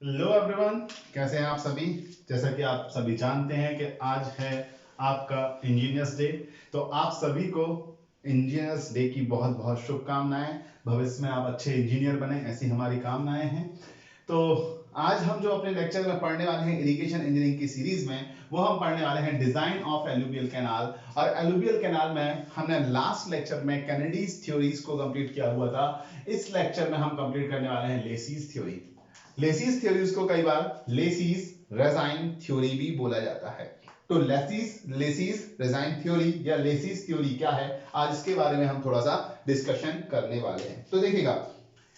Hello everyone, कैसे हैं आप सभी। जैसा कि आप सभी जानते हैं कि आज है आपका इंजीनियर्स डे। तो आप सभी को इंजीनियर्स डे की बहुत बहुत शुभकामनाएं। भविष्य में आप अच्छे इंजीनियर बने, ऐसी हमारी कामनाएं हैं। तो आज हम जो अपने लेक्चर में पढ़ने वाले हैं इरिगेशन इंजीनियरिंग की सीरीज में, वो हम पढ़ने वाले हैं डिजाइन ऑफ एलुवियल कैनाल। और एलुवियल कैनाल में हमने लास्ट लेक्चर में कैनेडीज थ्योरीज को कंप्लीट किया हुआ था। इस लेक्चर में हम कंप्लीट करने वाले हैं लेसीज थ्योरी। लेसीज थ्योरी को कई बार लेसीज रेजाइन थ्योरी भी बोला जाता है। तो लेसीज रेजाइन थ्योरी या लेसीज थ्योरी क्या है, आज इसके बारे में हम थोड़ा सा डिस्कशन करने वाले हैं। तो देखिएगा,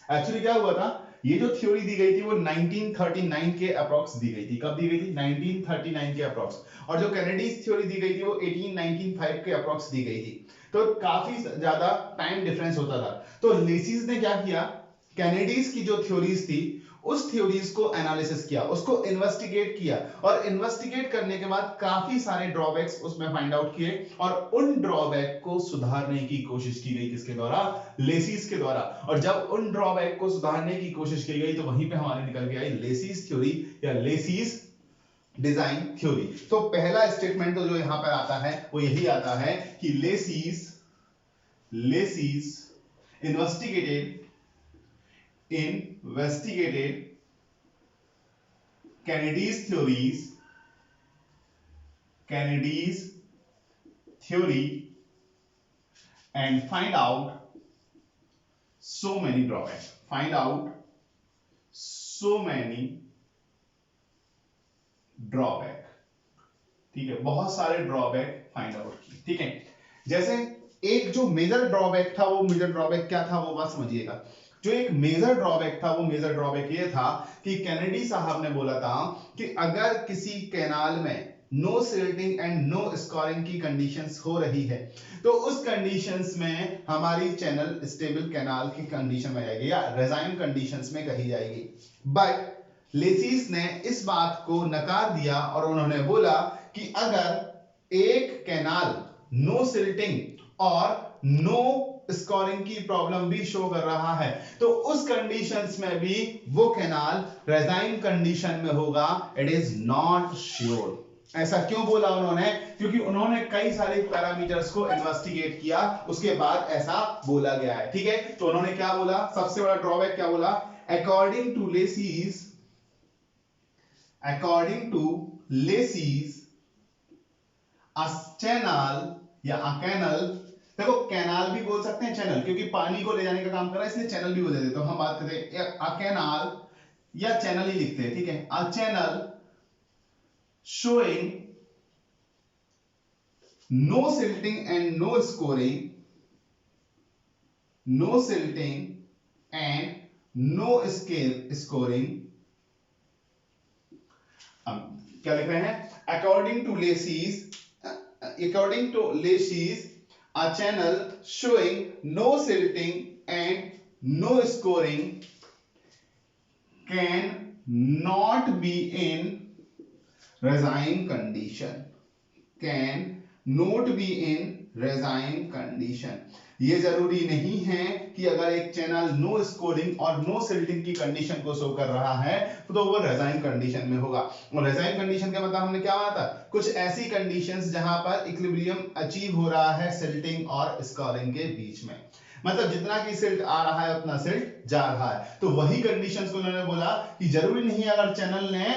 एक्चुअली क्या हुआ था, ये जो थ्योरी दी गई थी वो 1939 के अप्रॉक्स दी गई थी। कब दी गई थी? 1939 के अप्रॉक्स। और जो कैनेडीज थ्योरी दी गई थी वो 1895 के अप्रॉक्स दी गई थी। तो काफी ज्यादा टाइम डिफरेंस होता था। तो लेसीज ने क्या किया, कैनेडीज की जो थ्योरीज थी उस थ्योरीज को एनालिसिस किया, उसको इन्वेस्टिगेट किया, और इन्वेस्टिगेट करने के बाद काफी सारे ड्रॉबैक्स उसमें फाइंड आउट किए, और उन ड्रॉबैक को सुधारने की कोशिश की गई। किसके द्वारा? लेसीज के द्वारा। और जब उन ड्रॉबैक को सुधारने की कोशिश की गई तो वहीं पे हमारे निकल के आई लेसीज थ्योरी या लेसीज डिजाइन थ्योरी। तो पहला स्टेटमेंट तो जो यहां पर आता है वो यही आता है कि lessee's investigated Kennedy's theory and find out so many drawbacks. Find out so many drawback. ठीक है, बहुत सारे ड्रॉबैक फाइंड आउट किए। ठीक है, जैसे एक जो मेजर ड्रॉबैक था, वो मेजर ड्रॉबैक क्या था वो बात समझिएगा। जो एक मेजर ड्रॉबैक था वो मेजर ड्रॉबैक ये था कि कैनेडी साहब ने बोला था कि अगर किसी कैनाल में no silting and no scouring की कंडीशंस हो रही है तो उस कंडीशंस में हमारी चैनल स्टेबल कैनाल की कंडीशन में आएगी या रेजाइन कंडीशंस में कही जाएगी। बट लेसीज ने इस बात को नकार दिया और उन्होंने बोला कि अगर एक कैनाल नो सिल्टिंग और नो स्कोरिंग की प्रॉब्लम भी शो कर रहा है तो उस कंडीशंस में भी वो कैनाल रेजाइन कंडीशन में होगा। It is not sure. ऐसा क्यों बोला उन्होंने? क्योंकि उन्होंने कई सारे पैरामीटर्स को इन्वेस्टिगेट किया, उसके बाद ऐसा बोला गया है। ठीक है, तो उन्होंने क्या बोला, सबसे बड़ा ड्रॉबैक क्या बोला? according to lessee's a channel या a canal, देखो कैनाल भी बोल सकते हैं चैनल, क्योंकि पानी को ले जाने का काम कर रहा है इसलिए चैनल भी बोल देते। तो हम बात करते हैं a canal या चैनल ही लिखते हैं। ठीक है, a channel showing no silting and no scoring, no silting and no scoring। क्या लिख रहे हैं? according to lessee's a channel showing no silting and no scoring can not be in resign condition, can not be in resign condition। ये जरूरी नहीं है कि अगर एक चैनल नो स्कोरिंग और नो सिल्टिंग की कंडीशन को शो कर रहा है तो वो रेजाइन कंडीशन में होगा। और रेजाइन कंडीशन का मतलब हमने क्या माना था? कुछ ऐसी कंडीशंस जहां पर इक्विलिब्रियम अचीव हो रहा है सिल्टिंग और स्कोरिंग के बीच में, मतलब जितना की सिल्ट आ रहा है उतना सिल्ट जा रहा है। तो वही कंडीशंस को उन्होंने बोला कि जरूरी नहीं अगर चैनल ने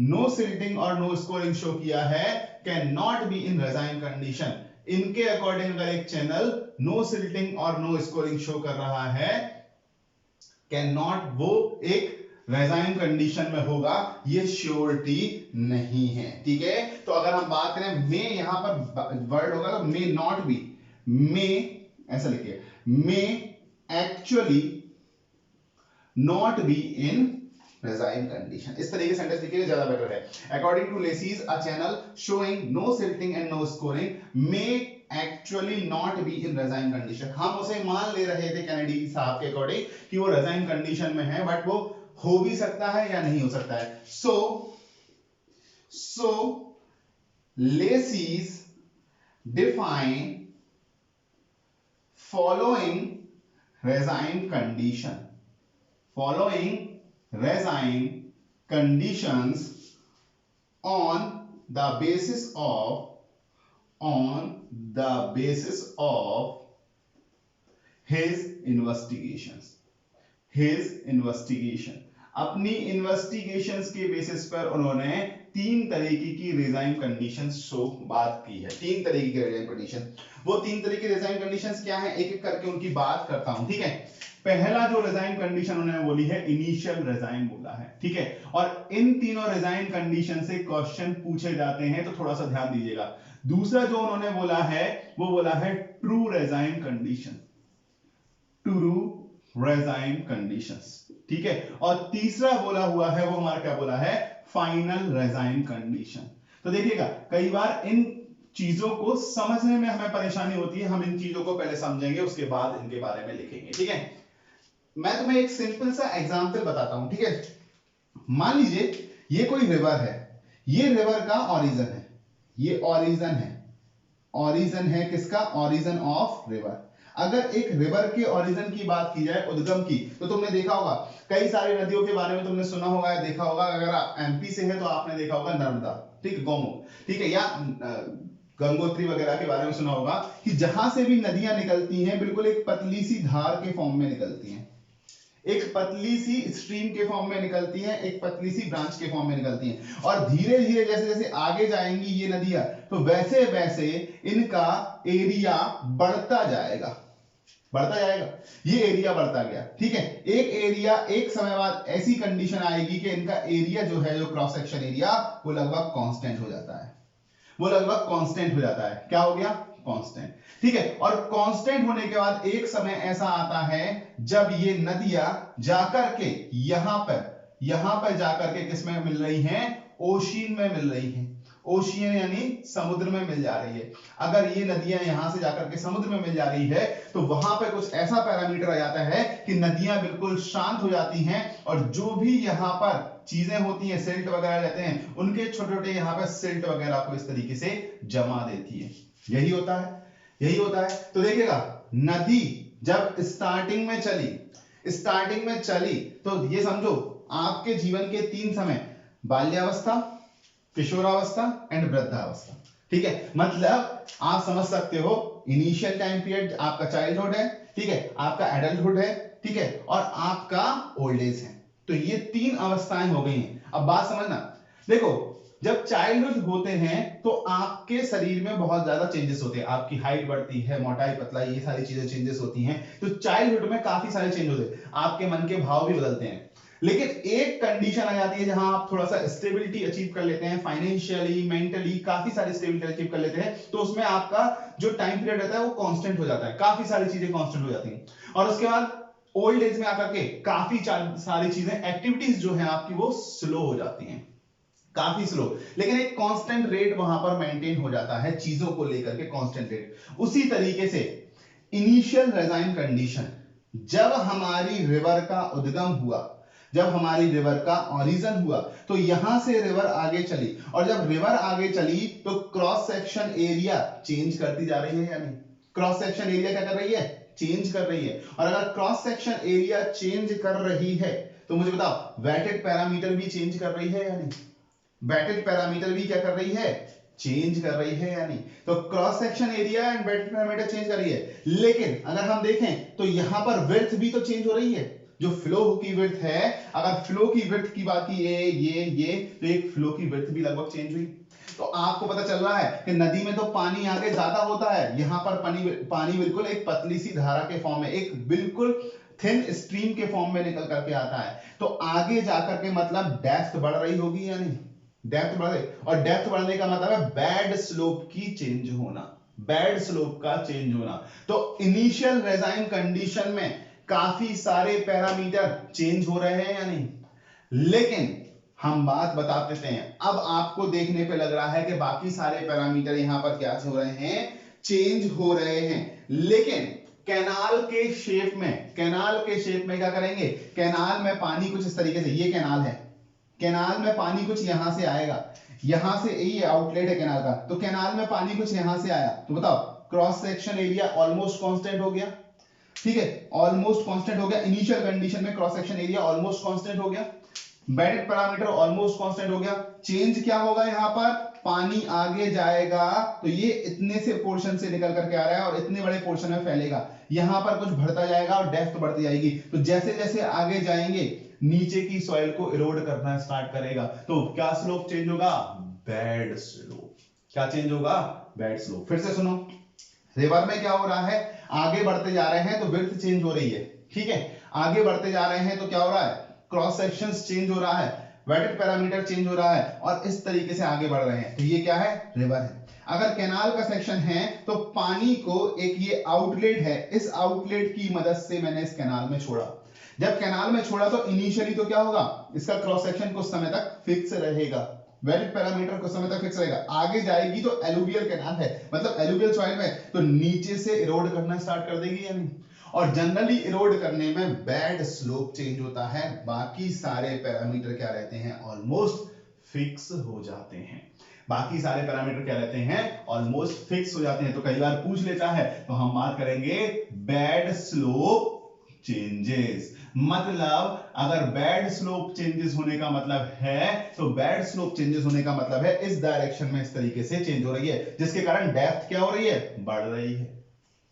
नो सिल्टिंग और नो स्कोरिंग शो किया है can not be in regime condition. इनके अकॉर्डिंग अगर एक चैनल नो सिल्टिंग और नो स्कोरिंग शो कर रहा है कैन नॉट, वो एक रेजाइन कंडीशन में होगा, ये श्योरिटी नहीं है। ठीक है, तो अगर हम बात करें मे, यहां पर वर्ड होगा मे नॉट बी, मे ऐसा लिखिए, may actually not be in regime condition. इस तरीके से सेंटेंस लिखिए, ज्यादा बेटर है। According to Lacey's a channel showing no silting and no scouring may actually not be in regime condition. हम उसे मान ले रहे थे कैनेडी साहब के अकॉर्डिंग कि वो रेजाइन कंडीशन में है, बट वो हो भी सकता है या नहीं हो सकता है। सो lessee's define following resign condition, following resign conditions on the basis of his investigation। अपनी इन्वेस्टिगेशंस के बेसिस पर उन्होंने 3 तरीके की रिजाइन कंडीशंस शो बात की है। 3 तरीके की रिजाइन कंडीशन, वो 3 तरीके की रिजाइन कंडीशंस क्या है, एक एक करके उनकी बात करता हूं, ठीक है। पहला जो रिजाइन कंडीशन उन्होंने बोली है, इनिशियल रिजाइन बोला है, ठीक है। और इन तीनों रिजाइन कंडीशन से क्वेश्चन पूछे जाते हैं, तो थोड़ा सा ध्यान दीजिएगा। दूसरा जो उन्होंने बोला है, वो बोला है true resign condition, true resign conditions, ठीक है। और तीसरा बोला हुआ है, वो हमारा क्या बोला है, फाइनल रिजाइन कंडीशन। तो देखिएगा, कई बार इन चीजों को समझने में हमें परेशानी होती है, हम इन चीजों को पहले समझेंगे, उसके बाद इनके बारे में लिखेंगे, ठीक है। मैं तुम्हें एक सिंपल सा एग्जांपल बताता हूं, ठीक है। मान लीजिए ये कोई रिवर है, ये रिवर का ओरिजिन है, ये ओरिजिन है किसका, ओरिजिन ऑफ रिवर। अगर एक रिवर के ओरिजिन की बात की जाए, उद्गम की, तो तुमने देखा होगा कई सारी नदियों के बारे में तुमने सुना होगा या देखा होगा। अगर आप एमपी से है तो आपने देखा होगा नर्मदा, ठीक है, गौमुख, ठीक है, या गंगोत्री वगैरह के बारे में सुना होगा कि जहां से भी नदियां निकलती हैं बिल्कुल एक पतली सी धार के फॉर्म में निकलती हैं, एक पतली सी स्ट्रीम के फॉर्म में निकलती है, एक पतली सी ब्रांच के फॉर्म में निकलती हैं। और धीरे धीरे जैसे जैसे आगे जाएंगी ये नदियां, तो वैसे वैसे इनका एरिया बढ़ता जाएगा, ये एरिया बढ़ता गया, ठीक है। एक एरिया एक समय बाद ऐसी कंडीशन आएगी कि इनका एरिया जो है, जो क्रॉस सेक्शन एरिया, वो लगभग कांस्टेंट हो जाता है, क्या हो गया, कांस्टेंट, ठीक है। और कांस्टेंट होने के बाद एक समय ऐसा आता है जब ये नदियां जाकर के यहां पर जाकर के किस में मिल रही हैं, ओशियन में मिल रही हैं, ओशियन यानी समुद्र में मिल जा रही है। अगर ये नदियां यहां से जाकर के समुद्र में मिल जा रही है, तो वहां पर कुछ ऐसा पैरामीटर आ जाता है कि नदियां बिल्कुल शांत हो जाती हैं, और जो भी यहां पर चीजें होती हैं, सिल्ट वगैरह रहते हैं, उनके छोटे छोटे यहां पर सिल्ट वगैरह को इस तरीके से जमा देती है। यही होता है। तो देखिएगा, नदी जब स्टार्टिंग में चली तो ये समझो आपके जीवन के 3 समय, बाल्यावस्था, किशोरावस्था एंड वृद्धावस्था, ठीक है। मतलब आप समझ सकते हो, इनिशियल टाइम पीरियड आपका चाइल्डहुड है, ठीक है, आपका एडल्टहुड है, ठीक है, और आपका ओल्ड एज है। तो ये 3 अवस्थाएं हो गई हैं। अब बात समझना, देखो, जब चाइल्डहुड होते हैं तो आपके शरीर में बहुत ज्यादा चेंजेस होते हैं, आपकी हाइट बढ़ती है, मोटाई पतलाई, ये सारी चीजें चेंजेस होती हैं। तो चाइल्डहुड में काफी सारे चेंज होते हैं, आपके मन के भाव भी बदलते हैं। लेकिन एक कंडीशन आ जाती है जहां आप थोड़ा सा स्टेबिलिटी अचीव कर लेते हैं, फाइनेंशियली, मेंटली काफी सारी स्टेबिलिटी अचीव कर लेते हैं, तो उसमें आपका जो टाइम पीरियड रहता है वो कांस्टेंट हो जाता है, काफी सारी चीजें कांस्टेंट हो जाती हैं। और उसके बाद ओल्ड एज में आकर के काफी सारी चीजें, एक्टिविटीज जो है आपकी, वो स्लो हो जाती हैं, काफी स्लो, लेकिन एक कांस्टेंट रेट वहां पर मेंटेन हो जाता है चीजों को लेकर के, कांस्टेंट रेट। उसी तरीके से इनिशियल रिजाइन कंडीशन, जब हमारी रिवर का उद्गम हुआ, जब हमारी रिवर का ओरिजिन हुआ, तो यहां से रिवर आगे चली, और जब रिवर आगे चली तो क्रॉस सेक्शन एरिया चेंज करती जा रही है या नहीं, क्रॉस सेक्शन एरिया क्या कर रही है, चेंज कर रही है। और अगर क्रॉस सेक्शन एरिया चेंज कर रही है, तो मुझे बताओ वेटेड पैरामीटर भी चेंज कर रही है या नहीं, वेटेड पैरामीटर भी क्या कर रही है, चेंज कर रही है या नहीं। तो cross section area and wetted parameter change कर रही है। लेकिन अगर हम देखें तो यहां पर विड्थ भी तो चेंज हो रही है, जो फ्लो की विड्थ है, अगर फ्लो की विड्थ की बात की ये तो एक फ्लो की विड्थ भी लगभग चेंज हुई। तो आपको पता चल रहा है कि नदी में तो पानी आगे ज्यादा होता है, यहां पर पानी बिल्कुल एक पतली सी धारा के फॉर्म में, एक बिल्कुल थिन स्ट्रीम के फॉर्म में निकल करके आता है। तो आगे जाकर के मतलब डेप्थ बढ़ रही होगी या नहीं, डेप्थ बढ़ रही, और डेप्थ बढ़ने का मतलब है बैड स्लोप की चेंज होना, बैड स्लोप का चेंज होना। तो इनिशियल रिजाइन कंडीशन में काफी सारे पैरामीटर चेंज हो रहे हैं या नहीं। लेकिन हम बात बता देते हैं, अब आपको देखने पे लग रहा है कि बाकी सारे पैरामीटर यहां पर क्या हो रहे हैं, चेंज हो रहे हैं। लेकिन कैनाल के शेप में क्या करेंगे, कैनाल में पानी कुछ इस तरीके से, ये कैनाल है, कैनाल में पानी कुछ यहां से आएगा, यहां से ये आउटलेट है कैनाल का, तो कैनाल में पानी कुछ यहां से आया, तो बताओ cross section area almost constant हो गया, ठीक है, ऑलमोस्ट कांस्टेंट हो गया। इनिशियल कंडीशन में cross section area almost constant हो गया। बेडेड पैरामीटर ऑलमोस्ट कांस्टेंट हो गया। चेंज क्या होगा यहां पर, पानी आगे जाएगा तो ये इतने से पोर्शन से निकल करके आ रहा है और इतने बड़े पोर्शन में फैलेगा, यहां पर कुछ बढ़ता जाएगा और डेप्थ बढ़ती जाएगी। तो जैसे जैसे आगे जाएंगे नीचे की सॉइल को इरोड करना स्टार्ट करेगा। तो क्या स्लोप चेंज होगा, बेड स्लोप। क्या चेंज होगा, बेड स्लोप। फिर से सुनो, रिवर में क्या हो रहा है, आगे बढ़ते जा रहे हैं तो विड्थ चेंज हो रही है, ठीक है, आगे बढ़ते जा रहे हैं तो क्या हो रहा है, क्रॉस सेक्शंस चेंज हो रहा है, वेटेड पैरामीटर चेंज हो रहा है और इस तरीके से आगे बढ़ रहे हैं। तो ये क्या है, रिवर है। अगर कैनाल का सेक्शन है तो पानी को एक ये आउटलेट है, इस आउटलेट की मदद से मैंने इस कैनाल में छोड़ा। जब कैनाल में छोड़ा तो इनिशियली तो क्या होगा, इसका क्रॉस सेक्शन कुछ समय तक फिक्स रहेगा, वेटेड पैरामीटर कुछ समय तक फिक्स रहेगा। आगे जाएगी तो एलुवियल कैनाल है, मतलब एलुवियल सॉइल में, तो नीचे से इरोड करना स्टार्ट कर देगी या नहीं। और जनरली इरोड करने में बेड स्लोप चेंज होता है, बाकी सारे पैरामीटर क्या रहते हैं, ऑलमोस्ट फिक्स हो जाते हैं। बाकी सारे पैरामीटर क्या रहते हैं, ऑलमोस्ट फिक्स हो जाते हैं। तो कई बार पूछ लेता है, तो हम बात करेंगे बेड स्लोप चेंजेस। मतलब अगर बेड स्लोप चेंजेस होने का मतलब है, तो बेड स्लोप चेंजेस होने का मतलब है इस डायरेक्शन में इस तरीके से चेंज हो रही है, जिसके कारण डेप्थ क्या हो रही है, बढ़ रही है।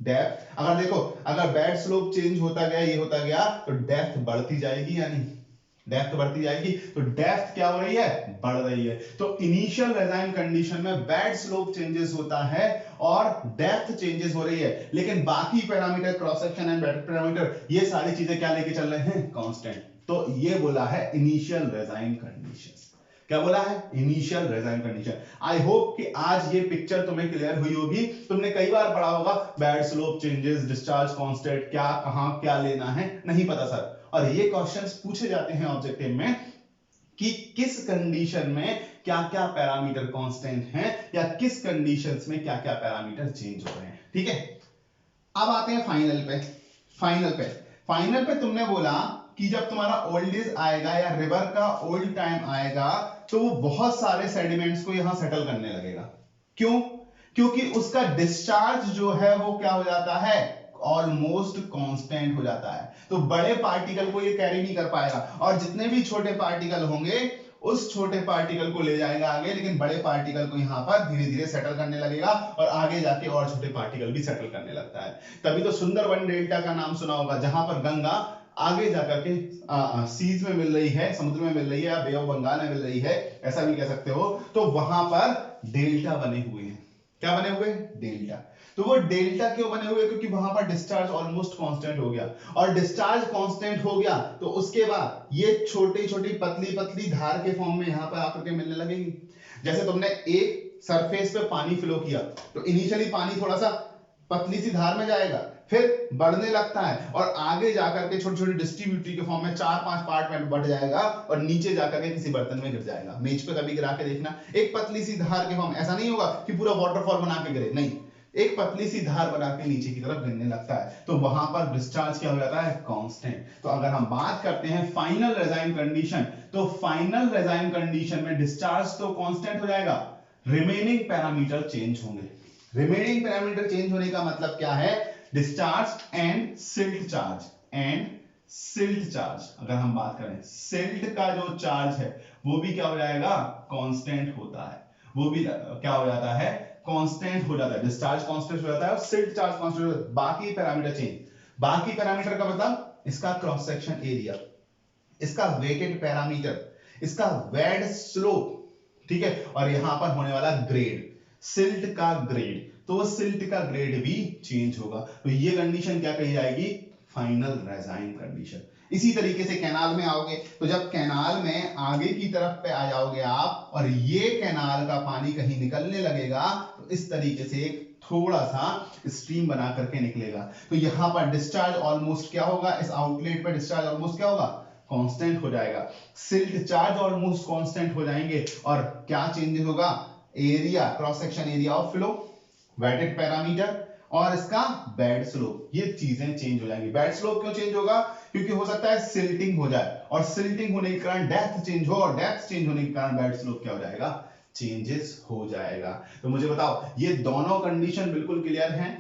डेप्थ अगर देखो, अगर बेड स्लोप चेंज होता गया, ये होता गया, तो डेप्थ बढ़ती जाएगी या नहीं, डेप्थ बढ़ती जाएगी। तो डेप्थ क्या हो रही है, बढ़ रही है। तो इनिशियल रेजाइन कंडीशन में बेड स्लोप चेंजेस होता है और डेप्थ चेंजेस हो रही है, लेकिन बाकी parameter cross section and bed parameter ये सारी चीजें क्या लेके चल रहे हैं, कांस्टेंट। तो ये बोला है इनिशियल रेजाइन कंडीशन। क्या बोला है, initial regime condition. I hope कि आज ये पिक्चर तुम्हें क्लियर हुई होगी। तुमने कई बार पढ़ा होगा bed slope changes, discharge constant, क्या कहां क्या लेना है, नहीं पता सर। और ये क्वेश्चंस पूछे जाते हैं ऑब्जेक्टिव में कि किस कंडीशन में क्या क्या पैरामीटर कांस्टेंट हैं या किस कंडीशंस में क्या क्या पैरामीटर चेंज हो रहे हैं, ठीक है। अब आते हैं फाइनल पे। फाइनल पे तुमने बोला कि जब तुम्हारा ओल्ड एज आएगा या रिवर का ओल्ड टाइम आएगा तो वो बहुत सारे सेडिमेंट्स को यहां सेटल करने लगेगा। क्यों, क्योंकि उसका डिस्चार्ज जो है वो क्या हो जाता है, ऑलमोस्ट कांस्टेंट हो जाता है। तो बड़े पार्टिकल को ये कैरी नहीं कर पाएगा और जितने भी छोटे पार्टिकल होंगे उस छोटे पार्टिकल को ले जाएगा आगे, लेकिन बड़े पार्टिकल को यहां पर धीरे धीरे सेटल करने लगेगा और आगे जाके और छोटे पार्टिकल भी सेटल करने लगता है। तभी तो सुंदरबन डेल्टा का नाम सुना होगा, जहां पर गंगा आगे जाकर के सीज में मिल रही है, समुद्र में मिल रही है या बे ऑफ बंगाल में मिल रही है, ऐसा भी कह सकते हो। तो वहां पर डेल्टा बने हुए हैं। क्या बने हुए, डेल्टा। तो वो डेल्टा क्यों बने हुए, क्योंकि वहां पर डिस्चार्ज ऑलमोस्ट कांस्टेंट हो गया और डिस्चार्ज कांस्टेंट हो गया तो उसके बाद ये छोटी छोटी पतली पतली धार के फॉर्म में यहां पर आकर के मिलने लगेगी। जैसे तुमने एक सरफेस पे पानी फ्लो किया तो इनिशियली पानी थोड़ा सा पतली सी धार में जाएगा, फिर बढ़ने लगता है और आगे जाकर के छोटे छोटे डिस्ट्रीब्यूटरी के फॉर्म में 4-5 पार्ट में बढ़ जाएगा और नीचे जाकर के किसी बर्तन में गिर जाएगा। मेज पे कभी गिरा के देखना, एक पतली सी धार के फॉर्म, ऐसा नहीं होगा कि पूरा वाटरफॉल बना के गिरे, नहीं, एक पतली सी धार बना के नीचे की तरफ गिरने लगता है। तो वहां पर डिस्चार्ज क्या हो जाता है, कांस्टेंट। तो अगर हम बात करते हैं फाइनल रेजाइन कंडीशन, तो फाइनल रेजाइन कंडीशन में डिस्चार्ज तो कांस्टेंट हो जाएगा, रिमेनिंग पैरामीटर चेंज होंगे। रिमेनिंग पैरामीटर चेंज होने का मतलब क्या है, discharge and silt charge, and silt charge. अगर हम बात करें सिल्ट का जो चार्ज है वो भी क्या हो जाएगा, कांस्टेंट होता है, वो भी क्या हो जाता है, कांस्टेंट हो जाता है। डिस्चार्ज कांस्टेंट हो जाता है और सिल्ट चार्ज कांस्टेंट हो जाता है। बाकी पैरामीटर चेंज, बाकी पैरामीटर का मतलब इसका क्रॉस सेक्शन एरिया, इसका वेटेड पैरामीटर, इसका वेड स्लोप, ठीक है, और यहां पर होने वाला ग्रेड, सिल्ट का ग्रेड, तो सिल्ट का ग्रेड भी चेंज होगा। तो ये कंडीशन क्या कही जाएगी, फाइनल रेजाइन कंडीशन। इसी तरीके से कैनाल में आओगे तो जब कैनाल में आगे की तरफ पे आ जाओगे आप और ये कैनाल का पानी कहीं निकलने लगेगा तो इस तरीके से एक थोड़ा सा स्ट्रीम बना करके निकलेगा। तो यहां पर डिस्चार्ज ऑलमोस्ट क्या होगा, इस आउटलेट पर डिस्चार्ज ऑलमोस्ट क्या होगा, कांस्टेंट हो जाएगा। सिल्ट चार्ज ऑलमोस्ट कांस्टेंट हो जाएंगे और क्या चेंजेस होगा, area, cross section area of flow, wetted parameter और इसका बेड स्लोप, ये चीजें चेंज हो जाएंगी। बेड स्लोप क्यों चेंज होगा, क्योंकि हो सकता है सिल्टिंग हो जाए और सिल्टिंग होने के कारण डेप्थ चेंज हो और डेप्थ चेंज होने के कारण बेड स्लोप क्या हो जाएगा, चेंजेस हो जाएगा। तो मुझे बताओ ये दोनों कंडीशन बिल्कुल क्लियर हैं,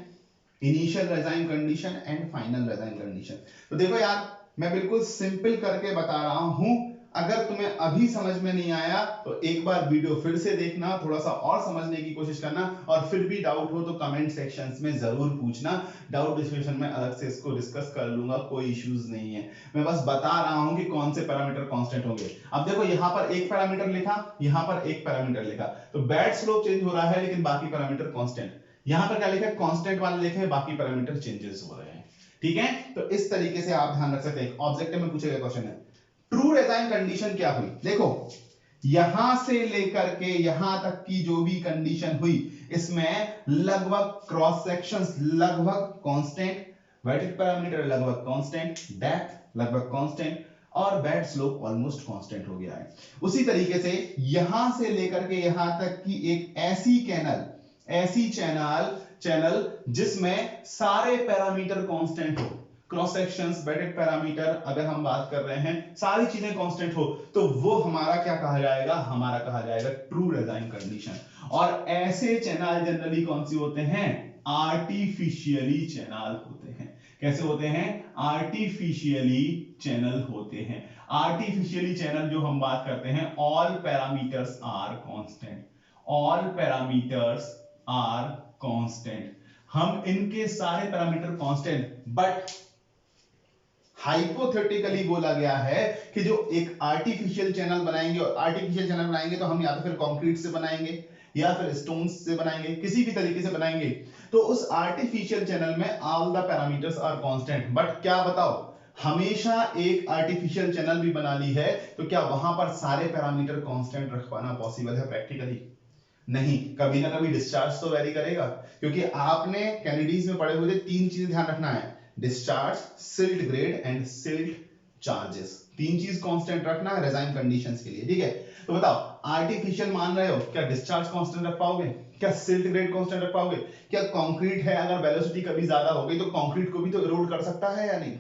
initial regime condition and final regime condition. तो देखो यार मैं बिल्कुल सिंपल करके बता रहा हूं, अगर तुम्हें अभी समझ में नहीं आया तो एक बार वीडियो फिर से देखना, थोड़ा सा और समझने की कोशिश करना, और फिर भी डाउट हो तो कमेंट सेक्शंस में जरूर पूछना। डाउट डिस्कशन में अलग से इसको डिस्कस कर लूंगा, कोई इश्यूज नहीं है। मैं बस बता रहा हूं कि कौन से पैरामीटर कांस्टेंट होंगे। अब देखो यहां पर एक पैरामीटर लिखा, यहां पर एक पैरामीटर लिखा, तो बेड स्लोप चेंज हो रहा है लेकिन बाकी पैरामीटर कांस्टेंट। यहां पर क्या लिखा है, कांस्टेंट वाले लिखे हैं, बाकी पैरामीटर चेंजेस हो रहे हैं। ठीक है, तो इस तरीके से आप ध्यान रख सकते हैं। ऑब्जेक्टिव में पूछे गए क्वेश्चन है ट्रू रेजाइन कंडीशन क्या हुई। देखो यहां से लेकर के यहां तक की जो भी कंडीशन हुई, इसमें लगभग क्रॉस सेक्शंस लगभग कांस्टेंट, वेटेड पैरामीटर लगभग कांस्टेंट, डेप्थ लगभग कांस्टेंट, और बेड स्लोप ऑलमोस्ट कांस्टेंट हो गया है। उसी तरीके से यहां से लेकर के यहां तक की एक ऐसी चैनल जिसमें सारे पैरामीटर कांस्टेंट हो, क्रॉस सेक्शंस, वेटेड पैरामीटर अगर हम बात कर रहे हैं, सारी चीजें कांस्टेंट हो, तो वो हमारा क्या कहा जाएगा, हमारा कहा जाएगा ट्रू रेजाइन कंडीशन। और ऐसे चैनल जनरली कौन सी होते हैं, आर्टिफिशियली चैनल होते हैं। कैसे होते हैं, आर्टिफिशियली चैनल होते हैं। आर्टिफिशियली चैनल जो हम बात करते हैं, all parameters are constant, all parameters are constant, हम इनके सारे पैरामीटर कांस्टेंट, बट हाइपोथेटिकली बोला गया है कि जो एक आर्टिफिशियल चैनल बनाएंगे, और आर्टिफिशियल चैनल बनाएंगे तो हम या तो फिर कंक्रीट से बनाएंगे या फिर स्टोन्स से बनाएंगे, किसी भी तरीके से बनाएंगे, तो उस आर्टिफिशियल चैनल में all the parameters are constant. But क्या बताओ, हमेशा एक आर्टिफिशियल चैनल भी बना ली है तो क्या वहां पर सारे पैरामीटर कांस्टेंट रख पाना पॉसिबल है प्रैक्टिकली? नहीं, कभी ना कभी डिस्चार्ज तो वेरी करेगा, क्योंकि आपने कैनेडीज में पढ़े हुए थे, तीन चीजें ध्यान रखना है, discharge, silt grade and silt charges, तीन चीज कांस्टेंट रखना है रेजाइन कंडीशंस के लिए। ठीक है, तो बताओ आर्टिफिशियल मान रहे हो, क्या डिस्चार्ज कांस्टेंट रख पाओगे, क्या सिल्ट ग्रेड कांस्टेंट रख पाओगे, क्या कंक्रीट है अगर वेलोसिटी कभी ज्यादा हो गई तो कंक्रीट को भी तो इरोड कर सकता है या नहीं?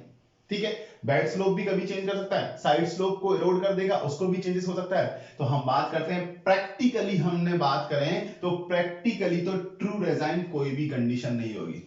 ठीक है, बेड स्लोप भी कभी चेंज कर सकता है, साइड स्लोप को इरोड कर देगा, उसको भी चेंजेस हो सकता है। तो हम बात करते हैं प्रैक्टिकली, हमने बात करें तो प्रैक्टिकली तो ट्रू रेजाइन कोई भी कंडीशन नहीं होगी।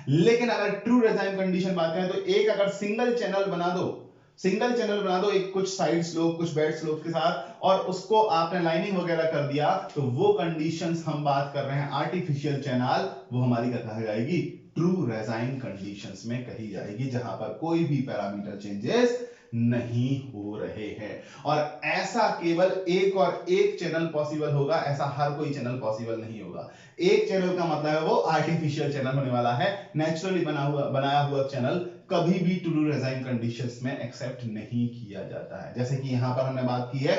लेकिन अगर ट्रू रेजाइन कंडीशन बात करें तो एक अगर सिंगल चैनल बना दो एक कुछ साइड स्लोप कुछ बेड स्लोप के साथ, और उसको आपने लाइनिंग वगैरह कर दिया, तो वो कंडीशंस हम बात कर रहे हैं आर्टिफिशियल चैनल, वो हमारी क्या कहा जाएगी, ट्रू रेजाइन कंडीशंस में कही जाएगी, जहां पर कोई भी पैरामीटर चेंजेस नहीं हो रहे हैं। और ऐसा केवल एक और एक चैनल पॉसिबल होगा, ऐसा हर कोई चैनल पॉसिबल नहीं होगा। एक चैनल का मतलब है वो आर्टिफिशियल चैनल होने वाला है, नेचुरली बनाया हुआ चैनल कभी भी ट्रू रेजाइन कंडीशंस में एक्सेप्ट नहीं किया जाता है। जैसे कि यहां पर हमने बात की है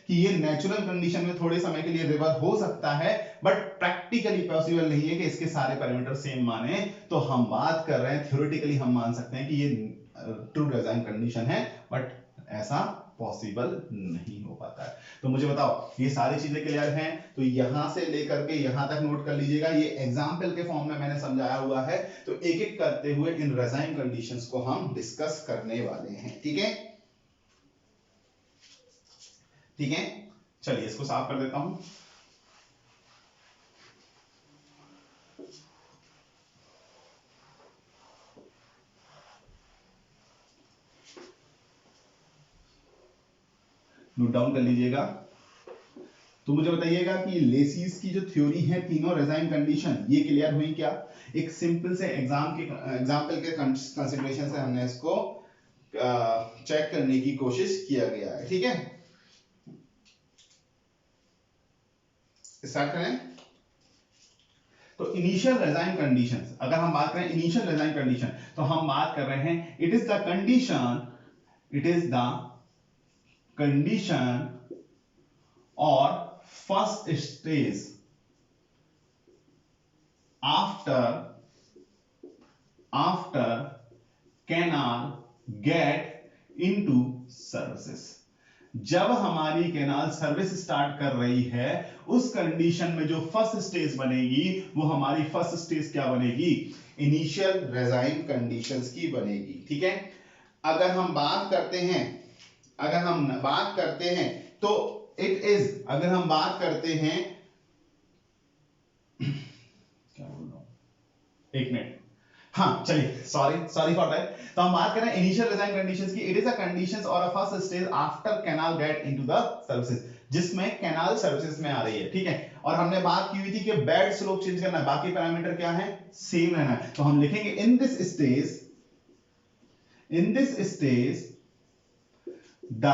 कि ये नेचुरल कंडीशन में थोड़े समय के लिए रिवर हो सकता है, बट प्रैक्टिकली पॉसिबल नहीं है कि इसके सारे पैरामीटर सेम माने। तो हम बात कर रहे हैं थ्योरेटिकली हम मान सकते हैं कि ये ट्रू रेजाइन कंडीशन है, बट ऐसा पॉसिबल नहीं हो पाता है। तो मुझे बताओ ये सारी चीजें क्लियर हैं? तो यहां से लेकर के यहां तक नोट कर लीजिएगा, ये एग्जांपल के फॉर्म में मैंने समझाया हुआ है, तो एक एक करते हुए इन रेजाइन कंडीशंस को हम डिस्कस करने वाले हैं। ठीक है, ठीक है, चलिए इसको साफ कर देता हूं। नोट डाउन कर लीजिएगा। तो मुझे बताइएगा कि लेसिस की जो थ्योरी है, तीनों रेजाइन कंडीशन, ये क्लियर हुई क्या? एक सिंपल से एग्जांपल के कंसीडरेशन से हमने इसको चेक करने की कोशिश किया गया है। ठीक है, स्टार्ट करें। तो इनिशियल रेजाइन कंडीशंस, अगर हम बात करें इनिशियल रेजाइन कंडीशन, तो हम बात कर रहे हैं इट इज द कंडीशन और first stage after canal get into services। जब हमारी कैनाल सर्विस स्टार्ट कर रही है, उस कंडीशन में जो फर्स्ट स्टेज बनेगी वो हमारी फर्स्ट स्टेज क्या बनेगी, इनिशियल रेजाइन कंडीशंस की बनेगी। ठीक है, अगर हम बात करते हैं तो इट इज, अगर हम बात करते हैं क्या बोल रहा हूं, एक मिनट, हाँ चलिए, सॉरी फॉर दैट। तो हम बात करें इनिशियल डिजाइन कंडीशंस की। इट इज अ कंडीशंस और a first stage after canal get into the services, जिसमें कैनाल सर्विसेज में आ रही है, ठीक है। और हमने बात की हुई थी कि बेड स्लोप चेंज करना है, बाकी पैरामीटर क्या है, सेम रहना है। तो हम लिखेंगे in this stage the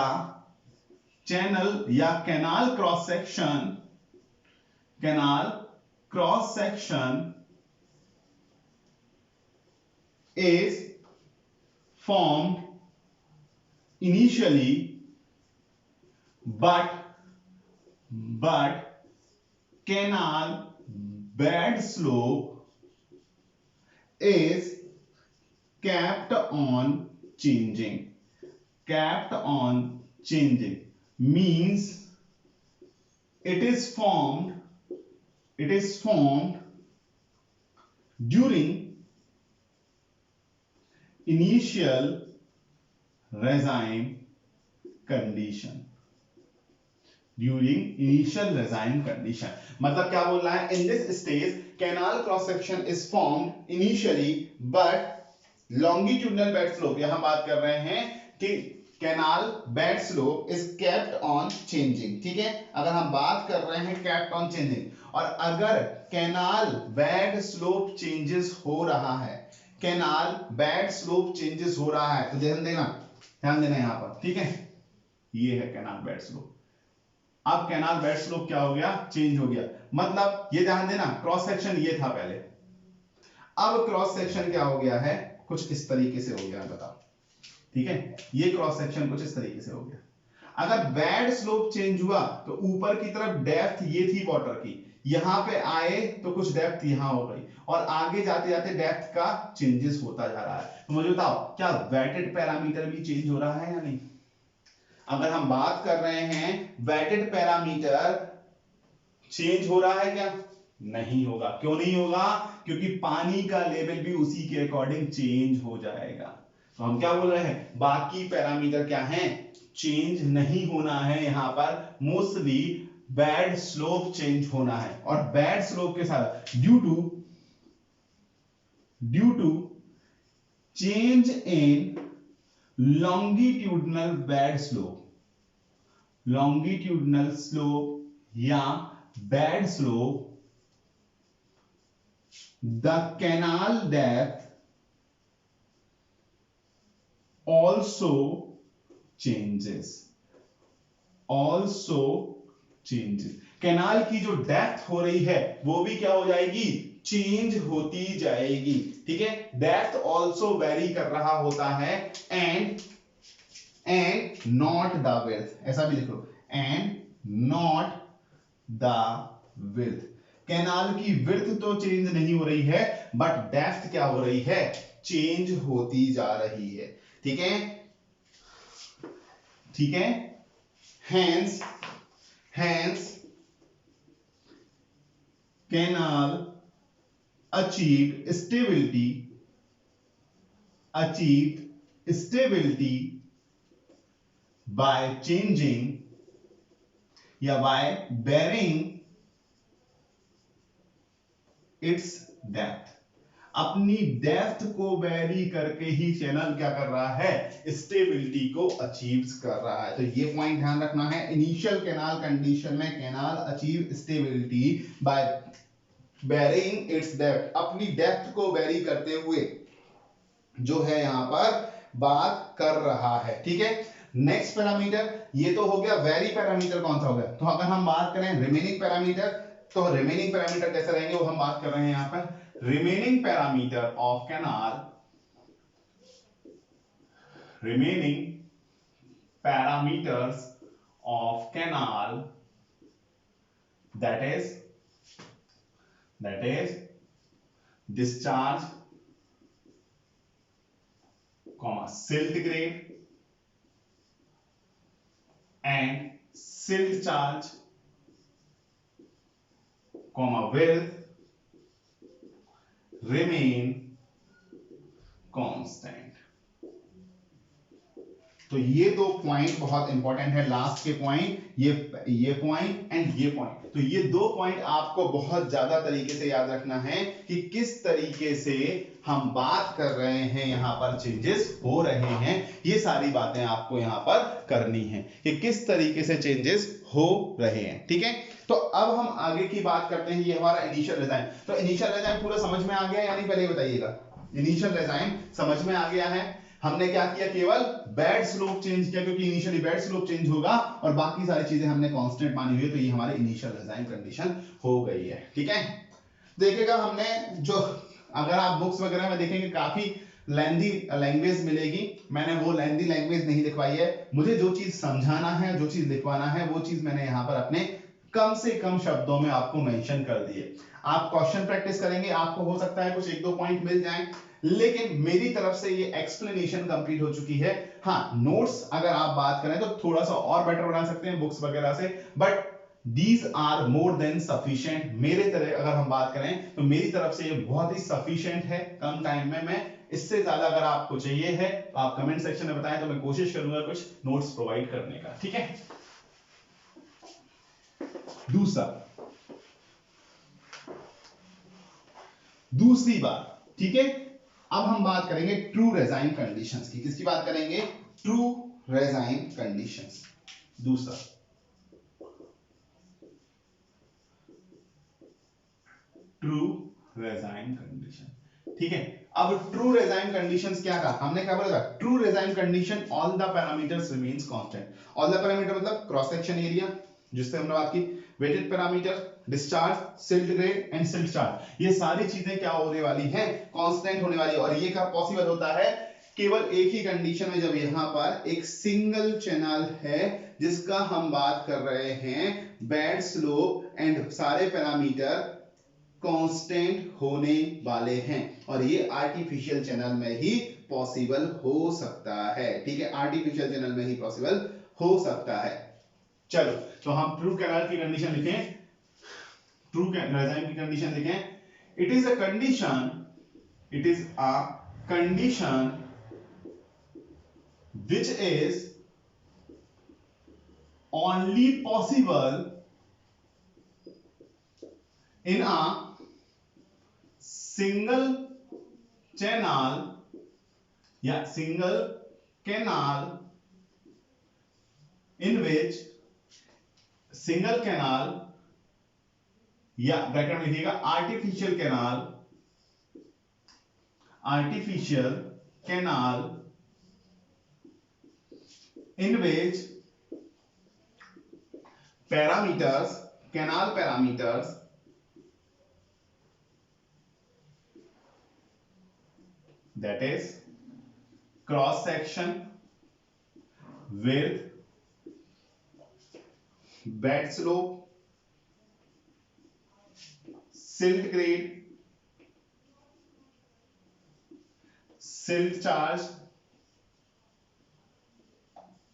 channel या canal cross section is formed initially, but canal bed slope is kept on changing. Means it is formed during initial regime condition। मतलब क्या बोल रहा है, इन this stage canal cross section is formed initially but longitudinal bed slope, यहां बात कर रहे हैं कि canal bed slope is kept on changing, ठीक है। अगर हम बात कर रहे हैं केप्ट ऑन चेंजिंग, और अगर कैनाल बेड स्लोप चेंजेस हो रहा है, तो ध्यान देना यहां पर, ठीक है। ये है कैनाल बेड स्लोप। अब कैनाल बेड स्लोप क्या हो गया, चेंज हो गया। मतलब ये ध्यान देना, क्रॉस सेक्शन ये था पहले, अब क्रॉस सेक्शन क्या हो गया है, कुछ इस तरीके से हो गया, बताओ, ठीक है। ये क्रॉस सेक्शन कुछ इस तरीके से हो गया। अगर बेड स्लोप चेंज हुआ तो ऊपर की तरफ डेप्थ ये थी वाटर की, यहां पे आए तो कुछ डेप्थ यहां हो गई, और आगे जाते जाते डेप्थ का चेंजेस होता जा रहा है। तो मुझे बताओ, क्या वेटेड पैरामीटर भी चेंज हो रहा है या नहीं। अगर हम बात कर रहे हैं वेटेड पैरामीटर चेंज हो रहा है क्या, नहीं होगा। क्यों नहीं होगा, क्योंकि पानी का लेवल भी उसी के अकॉर्डिंग चेंज हो जाएगा। तो हम क्या बोल रहे हैं, बाकी पैरामीटर क्या हैं, चेंज नहीं होना है। यहां पर मोस्टली बेड स्लोप चेंज होना है, और बेड स्लोप के साथ due to change in longitudinal bed slope या bed slope, the canal depth also changes। Canal की जो डेप्थ हो रही है वो भी क्या हो जाएगी, चेंज होती जाएगी, ठीक है। डेप्थ ऑल्सो वेरी कर रहा होता है, एंड नॉट द विड्थ, ऐसा भी लिख लो, and not the width. Canal की विड्थ तो चेंज नहीं हो रही है, बट डेप्थ क्या हो रही है, चेंज होती जा रही है, ठीक है। Hence canal achieved stability by changing या by varying its depth। अपनी डेप्थ को वेरी करके ही चैनल क्या कर रहा है, स्टेबिलिटी को अचीव कर रहा है। तो ये पॉइंट ध्यान रखना है, इनिशियल कैनाल कंडीशन में canal achieve stability by varying its depth, अपनी डेप्थ को वेरी करते हुए जो है यहां पर बात कर रहा है, ठीक है। नेक्स्ट पैरामीटर, ये तो हो गया वेरी पैरामीटर, कौन सा हो गया। तो अगर हम बात करें रिमेनिंग पैरामीटर, तो रिमेनिंग पैरामीटर कैसे रहेंगे वो हम बात कर रहे हैं यहां पर। remaining parameter of canal remaining parameters of canal, that is discharge, silt grade and silt charge, width remain constant। तो ये दो पॉइंट बहुत इंपॉर्टेंट है, लास्ट के पॉइंट, ये पॉइंट एंड ये पॉइंट। तो ये दो पॉइंट आपको बहुत ज्यादा तरीके से याद रखना है कि किस तरीके से हम बात कर रहे हैं, यहां पर चेंजेस हो रहे हैं, ये सारी बातें आपको यहां पर करनी है कि किस तरीके से चेंजेस हो रहे हैं। ठीक है, तो अब हम आगे की बात करते हैं। ये हमारा इनिशियल डिजाइन, तो इनिशियल डिजाइन पूरा समझ में आ गया या नहीं, पहले बताइएगा। इनिशियल डिजाइन समझ में आ गया है। हमने क्या किया, केवल बेड स्लोप चेंज किया, क्योंकि इनिशियली बेड स्लोप चेंज होगा और बाकी सारी चीजें हमने कांस्टेंट मानी हुई है, तो ये हमारे इनिशियल डिजाइन कंडीशन हो गई है। ठीक है, देखिएगा हमने जो, अगर आप बुक्स वगैरह में देखेंगे काफी लेंदी लैंग्वेज मिलेगी, मैंने वो लेंदी लैंग्वेज नहीं लिखवाई है। मुझे जो चीज समझाना है, जो चीज लिखवाना है, वो चीज मैंने यहां पर अपने कम से कम शब्दों में आपको मेंशन कर दिए। आप क्वेश्चन प्रैक्टिस करेंगे, आपको हो सकता है कुछ एक दो पॉइंट मिल जाएं, लेकिन मेरी तरफ से ये एक्सप्लेनेशन कंप्लीट हो चुकी है। हाँ, नोट्स अगर आप बात करें तो थोड़ा सा और बेटर बना सकते हैं बुक्स वगैरह से, but these are more than sufficient. मेरे तरह अगर हम बात करें तो मेरी तरफ से ये बहुत ही सफिशिएंट है कम टाइम में। मैं इससे ज्यादा अगर आपको चाहिए है तो आप कमेंट सेक्शन में बताएं, तो मैं कोशिश करूंगा कुछ नोट्स प्रोवाइड करने का। ठीक है, दूसरी बात, ठीक है, अब हम बात करेंगे ट्रू रेजाइन कंडीशंस की। किसकी बात करेंगे, ट्रू रेजाइन कंडीशंस। दूसरा, ट्रू रेजाइन कंडीशन। ठीक है, अब ट्रू रेजाइन कंडीशंस क्या कहा हमने, क्या बोला था, true regime condition all the parameters remains constant. All the parameter मतलब क्रॉस सेक्शन एरिया जिससे हमने बात की, wetted parameter, discharge, silt grade and silt charge, ये सारी चीजें क्या होने वाली हैं, कांस्टेंट होने वाली है। और ये क्या पॉसिबल होता है, केवल एक ही कंडीशन में, जब यहां पर एक सिंगल चैनल है जिसका हम बात कर रहे हैं बेड स्लोप एंड सारे पैरामीटर कांस्टेंट होने वाले हैं, और ये आर्टिफिशियल चैनल में ही पॉसिबल हो सकता है। ठीक है, आर्टिफिशियल चैनल में ही पॉसिबल हो सकता है। चलो, तो हम ट्रू कैनाल की कंडीशन लिखें, ट्रू रेजाइन की कंडीशन लिखें। It is a condition, it is a condition which is only possible in a single channel या single canal in which single canal या ब्रैकेट में लिखिएगा artificial canal, artificial canal in which parameters, canal parameters that is cross section, width, bed slope, silt grade, silt charge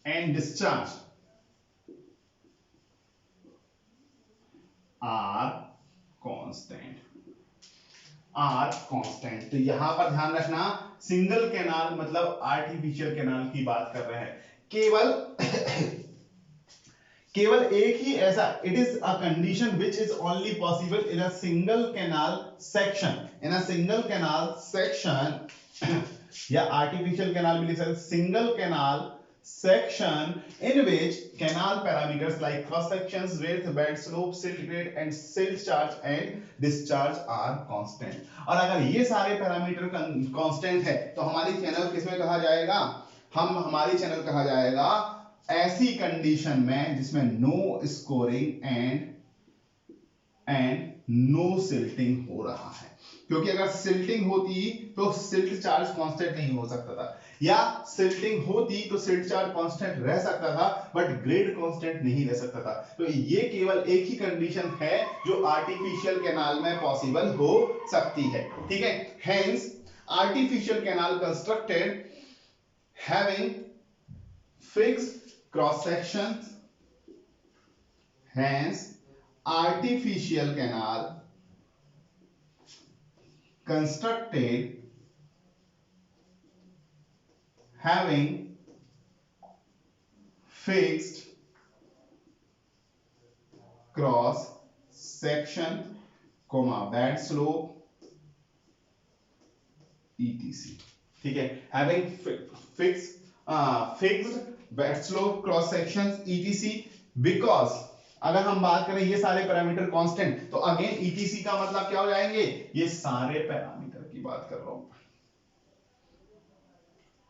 and discharge are constant, are constant। तो यहां पर ध्यान रखना, single canal मतलब artificial canal की बात कर रहे हैं। केवल केवल एक ही ऐसा, it is a condition which is only possible in a single canal section, in a single canal section या आर्टिफिशियल कैनाल भी लिख सकते, single canal section in which canal parameters like cross sections, width, bed slope, silt grade and silt charge and discharge are constant। और अगर ये सारे parameter constant है तो हमारी चैनल किसमें कहा जाएगा, हमारी चैनल कहा जाएगा ऐसी कंडीशन में जिसमें no scouring and no silting हो रहा है। क्योंकि अगर सिल्टिंग होती तो सिल्ट चार्ज कांस्टेंट नहीं हो सकता था, या सिल्टिंग होती तो सिल्ट चार्ज कांस्टेंट रह सकता था बट ग्रेड कांस्टेंट नहीं रह सकता था। तो ये केवल एक ही कंडीशन है जो आर्टिफिशियल कैनाल में पॉसिबल हो सकती है। ठीक है, hence artificial canal constructed having fixed cross sections, hence artificial canal constructed having fixed cross section, bed slope etc. ठीक है, having fixed bed slope cross sections etc. because अगर हम बात करें ये सारे पैरामीटर कांस्टेंट, तो अगेन etc का मतलब क्या हो जाएंगे, ये सारे पैरामीटर की बात कर रहा हूं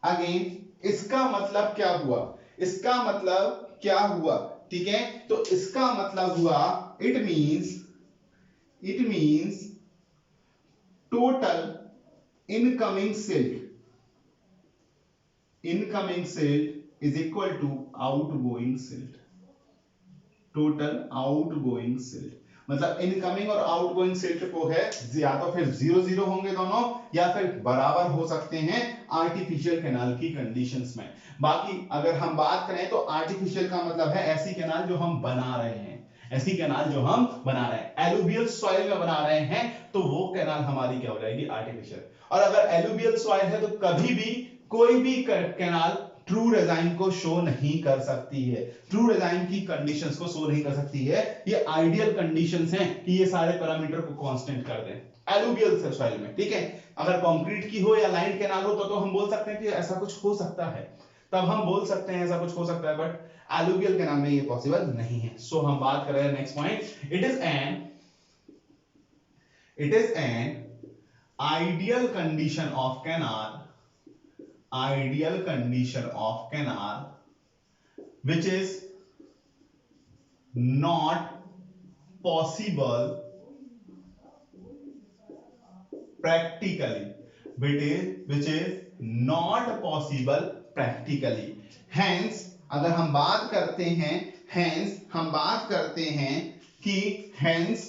अगेन। इसका मतलब क्या हुआ, इसका मतलब क्या हुआ, ठीक है, तो इसका मतलब हुआ it means total incoming silt is equal to outgoing silt. Total outgoing silt मतलब इनकमिंग और आउटगोइंग सिल्ट को है, या तो फिर 0-0 होंगे दोनों, या फिर बराबर हो सकते हैं आर्टिफिशियल कैनाल की कंडीशंस में। बाकी अगर हम बात करें तो आर्टिफिशियल का मतलब है ऐसी कैनाल जो हम बना रहे हैं, ऐसी कैनाल जो हम बना रहे हैं, एलुवियल सॉइल में बना रहे हैं, तो वो कैनाल हमारी क्या हो जाएगी, आर्टिफिशियल। और अगर एलुवियल सॉइल है तो कभी भी कोई भी कैनाल ट्रू डिजाइन को शो नहीं कर सकती है, ट्रू डिजाइन की कंडीशंस को शो नहीं कर सकती है। ये आइडियल कंडीशंस हैं कि ये सारे पैरामीटर को कांस्टेंट कर दें एलुवियल सॉइल में, ठीक है। अगर कंक्रीट की हो या लाइन कैनाल हो तो हम बोल सकते हैं कि ऐसा कुछ हो सकता है, तब हम बोल सकते हैं ऐसा कुछ हो सकता है, बट एलुवियल कैनाल में ये पॉसिबल नहीं है। सो हम बात कर रहे हैं next point, it is an ideal condition of canal, ideal condition of canal which is not possible practically, which is not possible practically। hence अगर हम बात करते हैं, hence हम बात करते हैं कि hence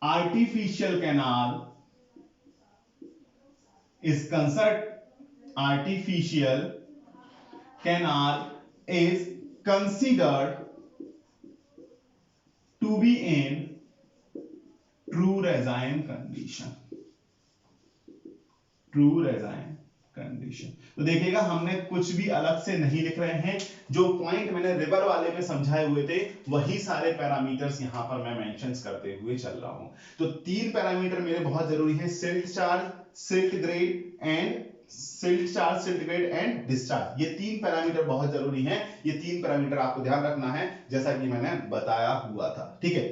artificial canal is considered, artificial canal is considered to be in true design condition, true design condition. तो देखिएगा हमने कुछ भी अलग से नहीं लिख रहे हैं, जो पॉइंट मैंने रिवर वाले में समझाए हुए थे वही सारे पैरामीटर्स यहां पर मैं मेंशंस करते हुए चल रहा हूं। तो 3 पैरामीटर मेरे बहुत जरूरी है, silt charge, silt grade and silt charge, silt grade and discharge. ये 3 पैरामीटर बहुत जरूरी हैं, ये 3 पैरामीटर आपको ध्यान रखना है जैसा कि मैंने बताया हुआ था, ठीक है।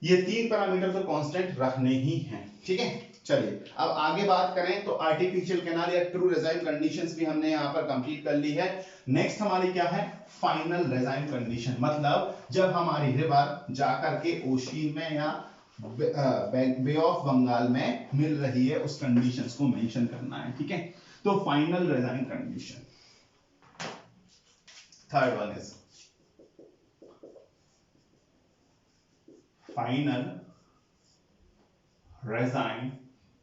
ये 3 पैरामीटर तो कांस्टेंट रखने ही हैं, ठीक है। चलिए अब आगे बात करें तो आर्टिफिशियल कैनाल या ट्रू डिजाइन कंडीशंस भी हमने यहां पर कंप्लीट कर ली है। नेक्स्ट हमारी क्या है, फाइनल डिजाइन कंडीशन, मतलब जब हमारी रिवर जाकर के ओशियन में या बे ऑफ बंगाल में मिल रही है, उस कंडीशंस को मेंशन करना है, ठीक है। तो final design condition, third one is final design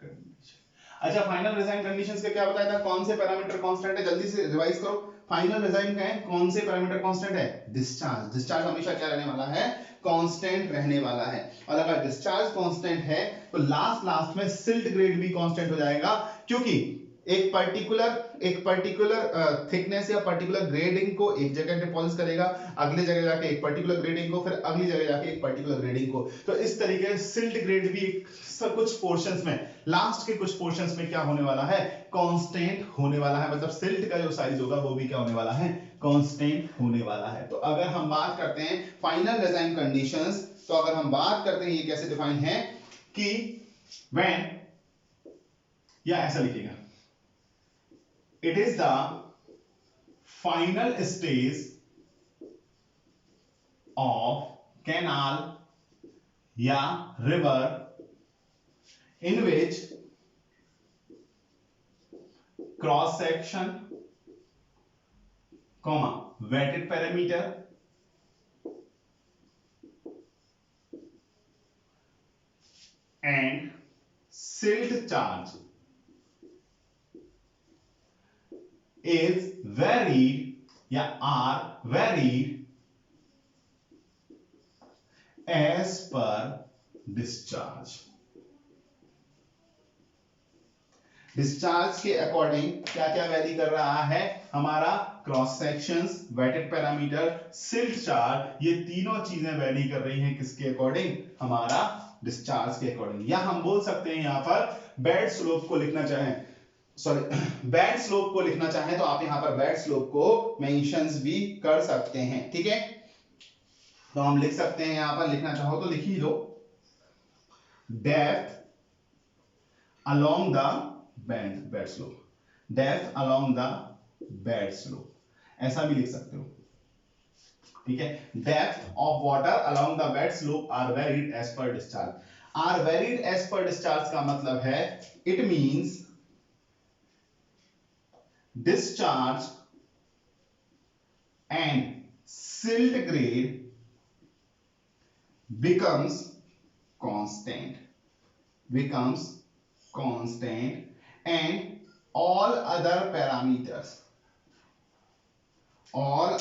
condition. अच्छा, फाइनल डिजाइन कंडीशंस का क्या बताया था, कौन से पैरामीटर कांस्टेंट है, जल्दी से रिवाइज करो। फाइनल डिजाइन का है, कौन से पैरामीटर कांस्टेंट है, डिस्चार्ज। डिस्चार्ज हमेशा क्या रहने वाला है, कांस्टेंट रहने वाला है। और अगर डिस्चार्ज कांस्टेंट है तो लास्ट में सिल्ट ग्रेड भी कांस्टेंट हो जाएगा, क्योंकि एक पर्टिकुलर थिकनेस या पर्टिकुलर ग्रेडिंग को एक जगह डिपॉजिट करेगा, अगले जगह जाके एक पर्टिकुलर ग्रेडिंग को, फिर अगली जगह जाके एक पर्टिकुलर ग्रेडिंग को। तो इस तरीके से सिल्ट ग्रेड भी कुछ पोर्शंस में, लास्ट के कुछ पोर्शंस में क्या होने वाला है, कांस्टेंट होने वाला है। मतलब सिल्ट का जो साइज होगा वो भी क्या होने वाला है, कांस्टेंट होने वाला है। तो अगर हम बात करते हैं फाइनल डिजाइन कंडीशंस, तो अगर हम बात करते हैं ये कैसे डिफाइन है कि व्हेन, या ऐसा लिखिएगा, it is the final stage of canal या river in which cross section, wetted parameter and silt charge is varied या are varied as per discharge। Discharge के अकॉर्डिंग क्या क्या वैरी कर रहा है हमारा cross sections, wetted parameter, silt charge, ये तीनों चीजें वैरी कर रही हैं किसके अकॉर्डिंग, हमारा डिस्चार्ज के अकॉर्डिंग। या हम बोल सकते हैं यहां पर बेड स्लोप को लिखना चाहें, सॉरी बेड स्लोप को लिखना चाहें तो आप यहां पर बेड स्लोप को मेंशंस भी कर सकते हैं, ठीक है। तो हम लिख सकते हैं यहां पर, लिखना चाहो तो लिख ही लो, depth along the bed slope, depth along the bed slope, ऐसा भी लिख सकते हो, ठीक है। Depth of water along the bed slope are varied as per discharge, are varied as per discharge का मतलब है it means discharge and silt grade becomes constant, and all other parameters are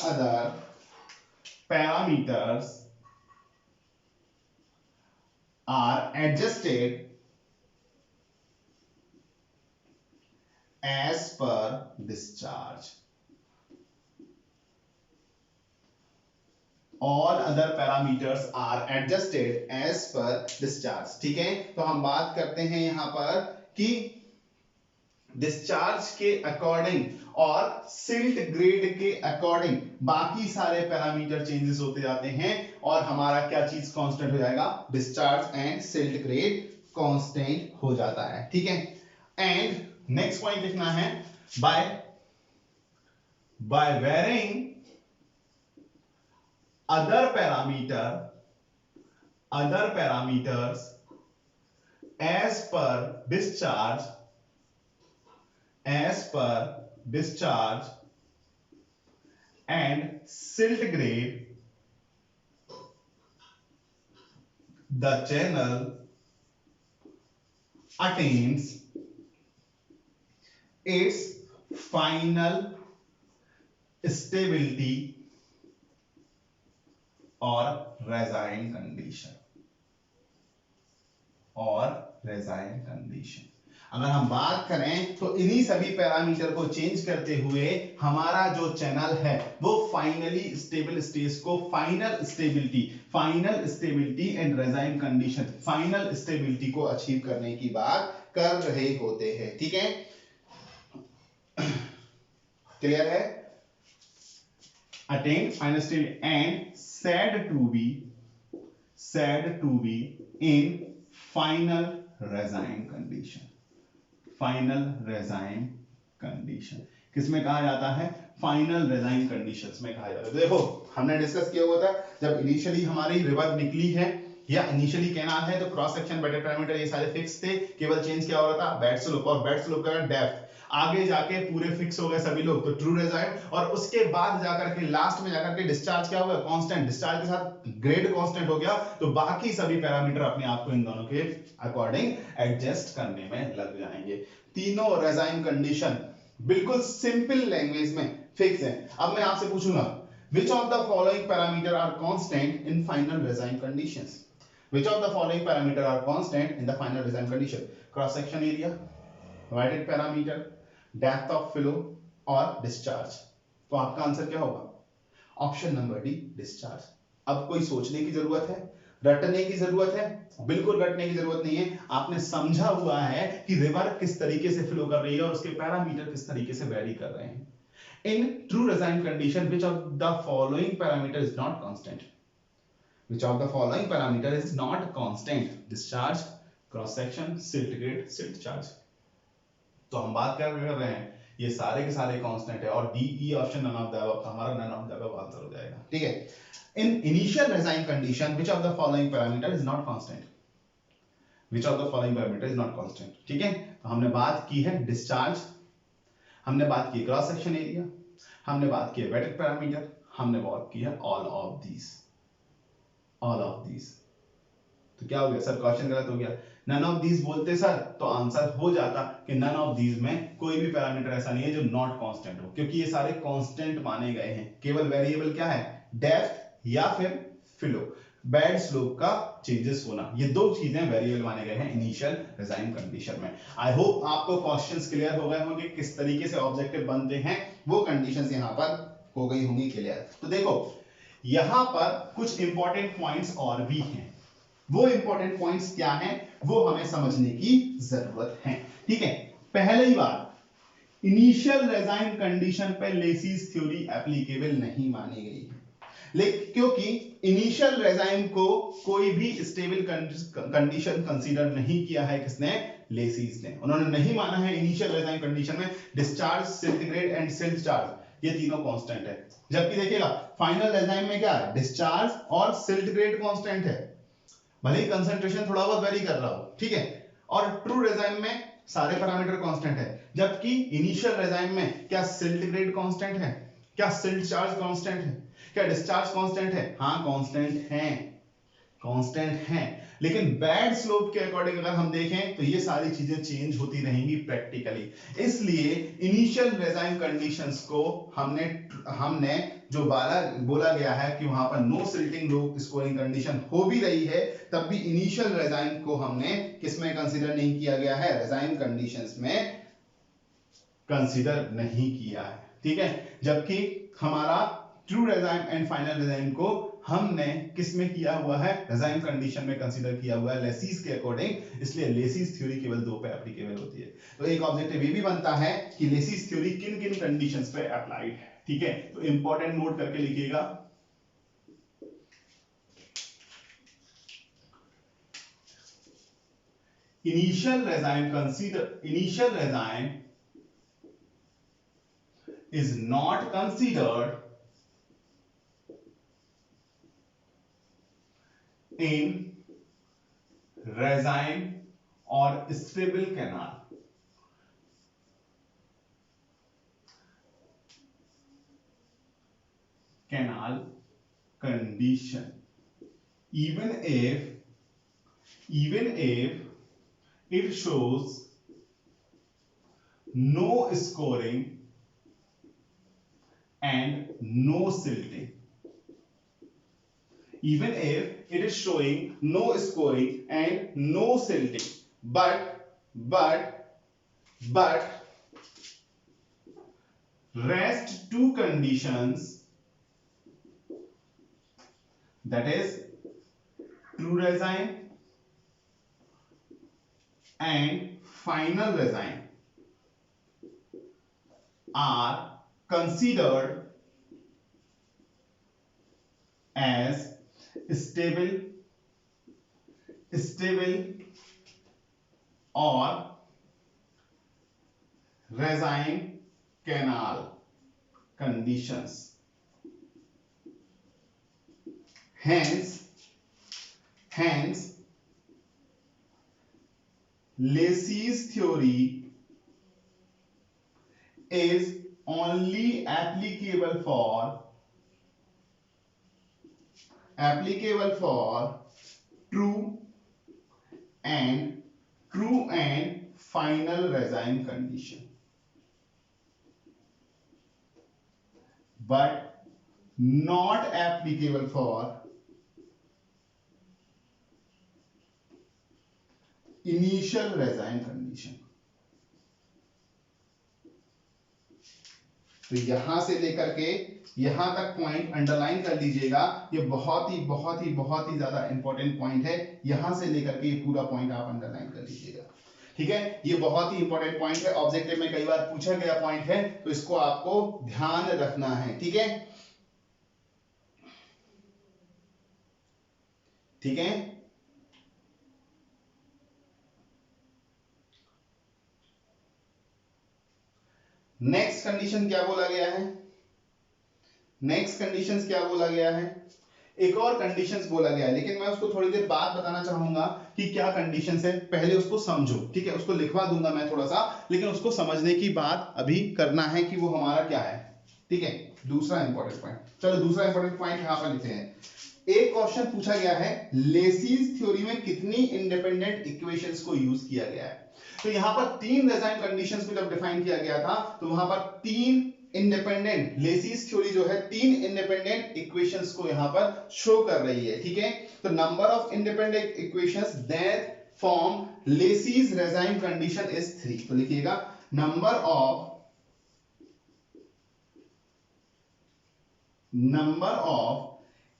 adjusted as per discharge, all other parameters are adjusted as per discharge, ठीक है। तो हम बात करते हैं यहां पर कि डिस्चार्ज के अकॉर्डिंग और सिल्ट ग्रेड के अकॉर्डिंग बाकी सारे पैरामीटर चेंजेस होते जाते हैं और हमारा क्या चीज कांस्टेंट हो जाएगा, discharge and silt grade constant हो जाता है, ठीक है। एंड नेक्स्ट पॉइंट लिखना है, by varying other parameters as per discharge and silt grade, the channel attains its final stability और रेजाइन कंडीशन। अगर हम बात करें तो इन्हीं सभी पैरामीटर को चेंज करते हुए हमारा जो चैनल है वो फाइनली स्टेबल स्टेज को final stability and regime condition, final stability को अचीव करने की बात कर रहे होते हैं, ठीक है। क्लियर है, attain final state and said to be in final resign condition, किसमें कहा जाता है, फाइनल रेजाइन कंडीशंस में कहा जाता है। देखो हमने डिस्कस किया हुआ था, जब इनिशियली हमारी रिवर निकली है या इनिशियली कैनाल है तो क्रॉस सेक्शन, वेटेड पैरामीटर ये सारे फिक्स थे, केवल चेंज क्या हो रहा था, बेड स्लोप, और बेड स्लोप का डेप्थ, आगे जाके पूरे फिक्स हो गए सभी लोग तो ट्रू रेजाइन, और उसके बाद जाकर के लास्ट में जाकर के डिस्चार्ज क्या हुआ, कांस्टेंट, डिस्चार्ज के साथ ग्रेड कांस्टेंट हो गया, तो बाकी सभी पैरामीटर अपने आप को इन दोनों के अकॉर्डिंग एडजस्ट करने में लग जाएंगे। तीनों रेजाइन कंडीशन बिल्कुल सिंपल लैंग्वेज में फिक्स है। अब मैं आपसे पूछूंगा, which of the following parameter are constant in final resign conditions, which of the following parameter are constant in the final resign condition, cross section area, wetted parameter, depth of flow और discharge. तो आपका answer क्या होगा, option number D, discharge. अब कोई सोचने की जरूरत है, रटने की जरूरत है, बिल्कुल रटने की जरूरत नहीं है। आपने समझा हुआ है कि रिवर किस तरीके से फ्लो कर रही है और उसके पैरामीटर किस तरीके से वेरी कर रहे हैं। In true regime condition which of the following parameter is not constant, which of the following parameter is not constant, discharge, cross section, silt grade, silt charge। तो हम बात कर रहे हैं ये सारे के सारे कांस्टेंट है और D E option none of the above, तो हमारा none of the above answer हो जाएगा, ठीक है। In initial regime condition which of the following parameter is not constant, which of the following parameter is not constant, ठीक है। तो हमने बात की है डिस्चार्ज, हमने बात की क्रॉस सेक्शन एरिया, हमने बात की है वेटेड पैरामीटर, हमने बात की है ऑल ऑफ दीज। तो क्या हो गया सर, क्वेश्चन गलत हो गया, नन ऑफ दीज बोलते सर तो आंसर हो जाता कि नन ऑफ दीज में कोई भी पैरामीटर ऐसा नहीं है जो नॉट कांस्टेंट हो, क्योंकि ये सारे कांस्टेंट माने गए हैं। केवल वेरिएबल क्या है, डेप्थ या फिर फ्लो। बेड स्लोप का चेंजेस होना, ये दो चीजें वेरिएबल माने गए हैं इनिशियल रेजाइम कंडीशन में। आई होप आपको क्वेश्चंस क्लियर हो गए होंगे किस तरीके से ऑब्जेक्टिव बनते हैं, वो कंडीशंस यहां पर हो गई होंगी क्लियर। तो देखो यहां पर कुछ इंपॉर्टेंट पॉइंट्स और भी हैं, वो इंपॉर्टेंट पॉइंट्स क्या हैं वो हमें समझने की जरूरत है। ठीक है, पहली बात, इनिशियल रेजाइम कंडीशन पे लेसिस थ्योरी एप्लीकेबल नहीं मानी गई है, लेकिन क्योंकि इनिशियल रेजाइम को कोई भी स्टेबल कंडीशन कंसीडर नहीं किया है, किसने, लेसिस ने। उन्होंने नहीं माना है इनिशियल रेजाइम कंडीशन में discharge, silt and silt charge ये तीनों कांस्टेंट है, जबकि देखिएगा फाइनल रेजाइम में क्या है, डिस्चार्ज और सिल्ट ग्रेड कांस्टेंट है, भले ही कंसंट्रेशन थोड़ा बहुत वेरी कर रहा हो, ठीक है। और ट्रू रेजाइम में सारे पैरामीटर कांस्टेंट है, जबकि इनिशियल रेजाइम में क्या सिल्ट ग्रेड कांस्टेंट है, क्या सिल्ट चार्ज कांस्टेंट है, क्या डिस्चार्ज कांस्टेंट है, हाँ कांस्टेंट है, कांस्टेंट है। लेकिन बैड स्लोप के अकॉर्डिंग अगर हम देखें तो ये सारी चीजें चेंज होती रहेंगी प्रैक्टिकली, इसलिए इनिशियल रेजाइम कंडीशंस को हमने जो बोला गया है कि वहां पर no silting low scouring condition हो भी रही है, तब भी इनिशियल रेजाइम को हमने किसमें कंसीडर नहीं किया गया है, रेजाइम कंडीशंस में कंसीडर नहीं किया है, ठीक है। जबकि हमारा true regime and final regime को हमने किसमें किया हुआ है, रेजाइम कंडीशन में कंसीडर किया हुआ है लेसिस के अकॉर्डिंग, इसलिए लेसिस थ्योरी केवल दो पे एप्लीकेबल होती है। तो एक ऑब्जेक्टिव ये भी बनता है कि लेसिस थ्योरी किन किन कंडीशंस पे अप्लाइड है, ठीक है। तो इंपॉर्टेंट नोट करके लिखिएगा, initial regime is not considered in regime और stable canal condition, even if it shows no scoring and no silting, even if it is showing no scoring and no silting, but rest two conditions, that is true regime and final regime are considered as stable और regime canal conditions. Hence Lacy's theory is only applicable for true and final regime condition, but not applicable for initial regime condition. तो यहां से लेकर के यहां तक point underline कर लीजिएगा, ये बहुत ही ज्यादा इंपॉर्टेंट पॉइंट है, यहां से लेकर के ये पूरा पॉइंट आप अंडरलाइन कर लीजिएगा, ठीक है। ये बहुत ही इंपॉर्टेंट पॉइंट है, ऑब्जेक्टिव में कई बार पूछा गया पॉइंट है, तो इसको आपको ध्यान रखना है, ठीक है, ठीक है। नेक्स्ट कंडीशन क्या बोला गया है, नेक्स्ट कंडीशंस क्या बोला गया है, एक और कंडीशंस बोला गया है, लेकिन मैं उसको थोड़ी देर बाद बताना चाहूंगा कि क्या कंडीशंस है, पहले उसको समझो, ठीक है। उसको लिखवा दूंगा मैं थोड़ा सा, लेकिन उसको समझने की बात अभी करना है कि वो हमारा क्या है, ठीक है। दूसरा इंपॉर्टेंट पॉइंट, चलो दूसरा इंपॉर्टेंट पॉइंट यहां पर लिखते हैं। एक क्वेश्चन पूछा गया है, लेसिस थ्योरी में कितनी इंडिपेंडेंट इक्वेशंस को यूज किया गया है। तो यहां पर तीन रेजाइम कंडीशंस को जब डिफाइन किया गया था, तो वहां पर तीन इंडिपेंडेंट लेसीज थ्योरी जो है 3 इंडिपेंडेंट इक्वेशंस को यहां पर शो कर रही है, ठीक है। तो number of independent equations that form Lacey's regime condition is 3। तो लिखिएगा number of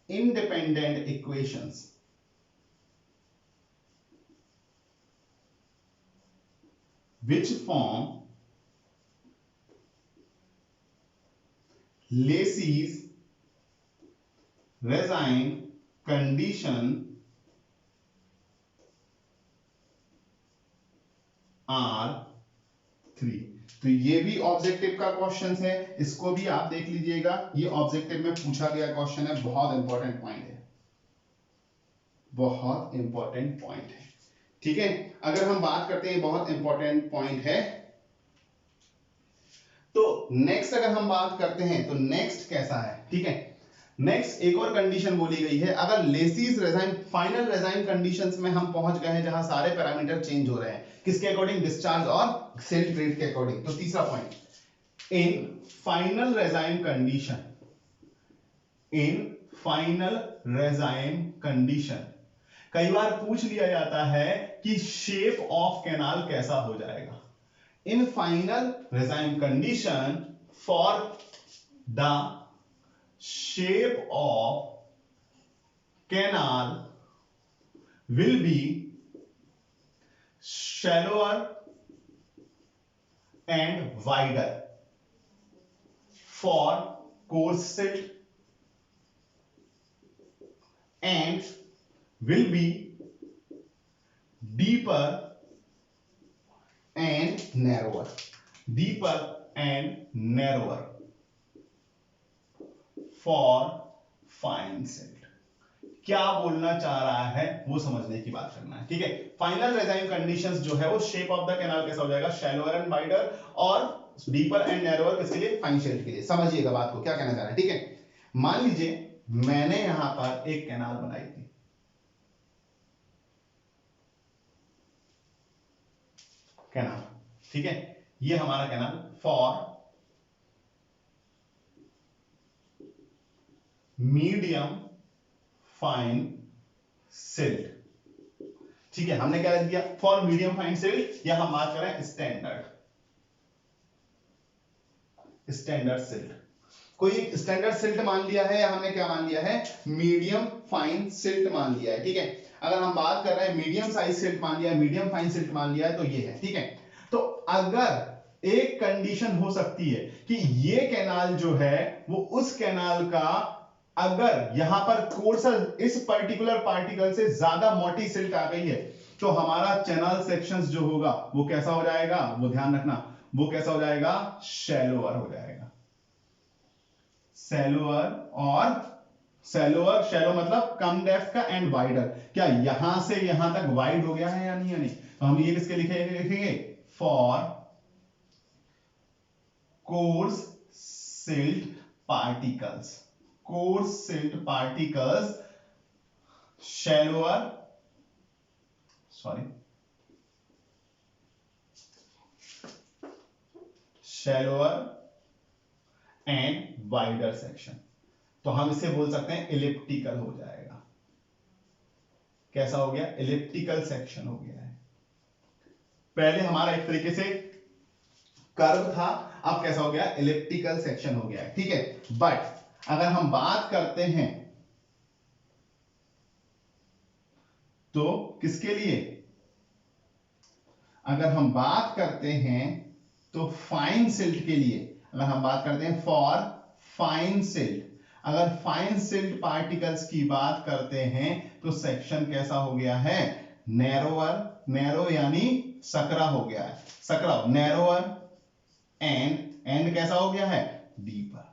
independent equations which form Lacy's Regine condition are 3। तो ये भी ऑब्जेक्टिव का क्वेश्चन है, इसको भी आप देख लीजिएगा, ये ऑब्जेक्टिव में पूछा गया क्वेश्चन है, बहुत इंपॉर्टेंट पॉइंट है, बहुत इंपॉर्टेंट पॉइंट है, ठीक है। अगर हम बात करते हैं बहुत इंपॉर्टेंट पॉइंट है, तो नेक्स्ट अगर हम बात करते हैं तो नेक्स्ट कैसा है, ठीक है। नेक्स्ट एक और कंडीशन बोली गई है, अगर लेसीज रेजाइन फाइनल रेजाइन कंडीशंस में हम पहुंच गए हैं जहां सारे पैरामीटर चेंज हो रहे हैं, किसके अकॉर्डिंग, डिस्चार्ज और सेल्फ रेट के अकॉर्डिंग। तो तीसरा point, in final regime condition, in final regime condition कई बार पूछ लिया जाता है कि शेप ऑफ कैनाल कैसा हो जाएगा। In final regime condition for the shape of canal will be shallower and wider for coarse silt and will be deeper and narrower, deeper and narrower for fine silt. क्या बोलना चाह रहा है वो समझने की बात करना है, ठीक है। फाइनल रेजाइन कंडीशंस जो है वो शेप ऑफ द कैनाल कैसा हो जाएगा, शैलोअर एंड वाइडर और डीपर एंड नैरोअर, किसके लिए, फाइन सिल्ट के लिए। समझिएगा बात को, क्या कहना चाह रहा है, ठीक है। मान लीजिए मैंने यहां पर एक कैनाल बनाई थी, कैनाल, ठीक है, ये हमारा canal for medium fine silt, ठीक है। हमने क्या लिख दिया, फॉर मीडियम फाइन सिल्ट, या हम बात करें स्टैंडर्ड सिल्ट। कोई स्टैंडर्ड सिल्ट मान लिया है, या हमने क्या मान लिया है, मीडियम फाइन सिल्ट मान लिया है, ठीक है। अगर हम बात कर रहे हैं मीडियम साइज सिल्ट मान लिया है, मीडियम फाइन सिल्ट मान लिया है, तो ये है, ठीक है। तो अगर एक कंडीशन हो सकती है कि ये कैनाल जो है वो उस कैनाल का, अगर यहां पर कोर्सर इस पर्टिकुलर पार्टिकल से ज्यादा मोटी सिल्ट आ गई है, तो हमारा चैनल सेक्शंस जो होगा वो कैसा हो जाएगा, वो ध्यान रखना, वो कैसा हो जाएगा, शैलोअर हो जाएगा। शैलोअर, और शैलोअर, शैलो मतलब कम डेप्थ का, एंड वाइडर, क्या यहां से यहां तक वाइड हो गया है या नहीं, या नहीं। तो हम ये किसके लिखेंगे, for course silt particles, coarse silt particles shallower and wider section। तो हम इसे बोल सकते हैं इलिप्टिकल हो जाएगा। कैसा हो गया, इलिप्टिकल सेक्शन हो गया है। पहले हमारा एक तरीके से कर्व था, अब कैसा हो गया, इलिप्टिकल सेक्शन हो गया है, ठीक है। बट अगर हम बात करते हैं तो किसके लिए, अगर हम बात करते हैं तो फाइन सिल्ट के लिए, अगर हम बात करते हैं फॉर फाइन सिल्ट, अगर फाइन सिल्ट पार्टिकल्स की बात करते हैं तो सेक्शन कैसा हो गया है, नैरोअर, नैरो यानी सकरा हो गया है, सकरा, नैरोअर एंड कैसा हो गया है, डीपर,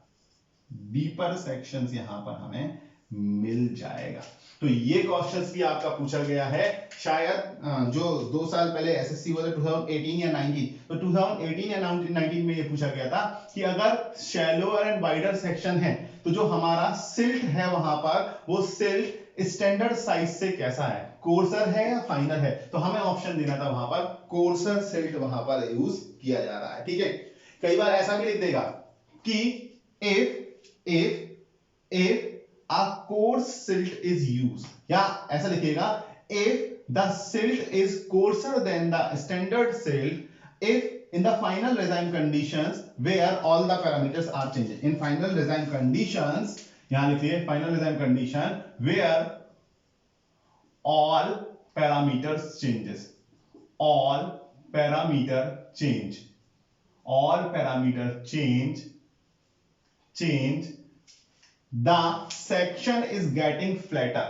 डीपर सेक्शंस यहां पर हमें मिल जाएगा। तो ये क्वेश्चंस भी आपका पूछा गया है, शायद जो 2 साल पहले एसएससी हुआ था 2018 या 19, तो 2018 या 19 में ये पूछा गया था कि अगर शैलोअर एंड वाइडर सेक्शन है तो जो हमारा सिल्ट है वहां पर, वो सिल्ट स्टैंडर्ड साइज से कैसा है, कोर्सर है या फाइनर है। तो हमें ऑप्शन देना था वहां पर, कोर्सर सिल्ट वहां पर यूज किया जा रहा है, ठीक है। कई बार ऐसा भी लिख देगा कि if a coarse silt is used, या ऐसा लिखिएगा if the silt is coarser than the standard silt if in the final design conditions where all the parameters are changed. In final design conditions, यहां लिखिए final design condition where all parameters changes, all parameter change, all parameter change, the section is getting flatter,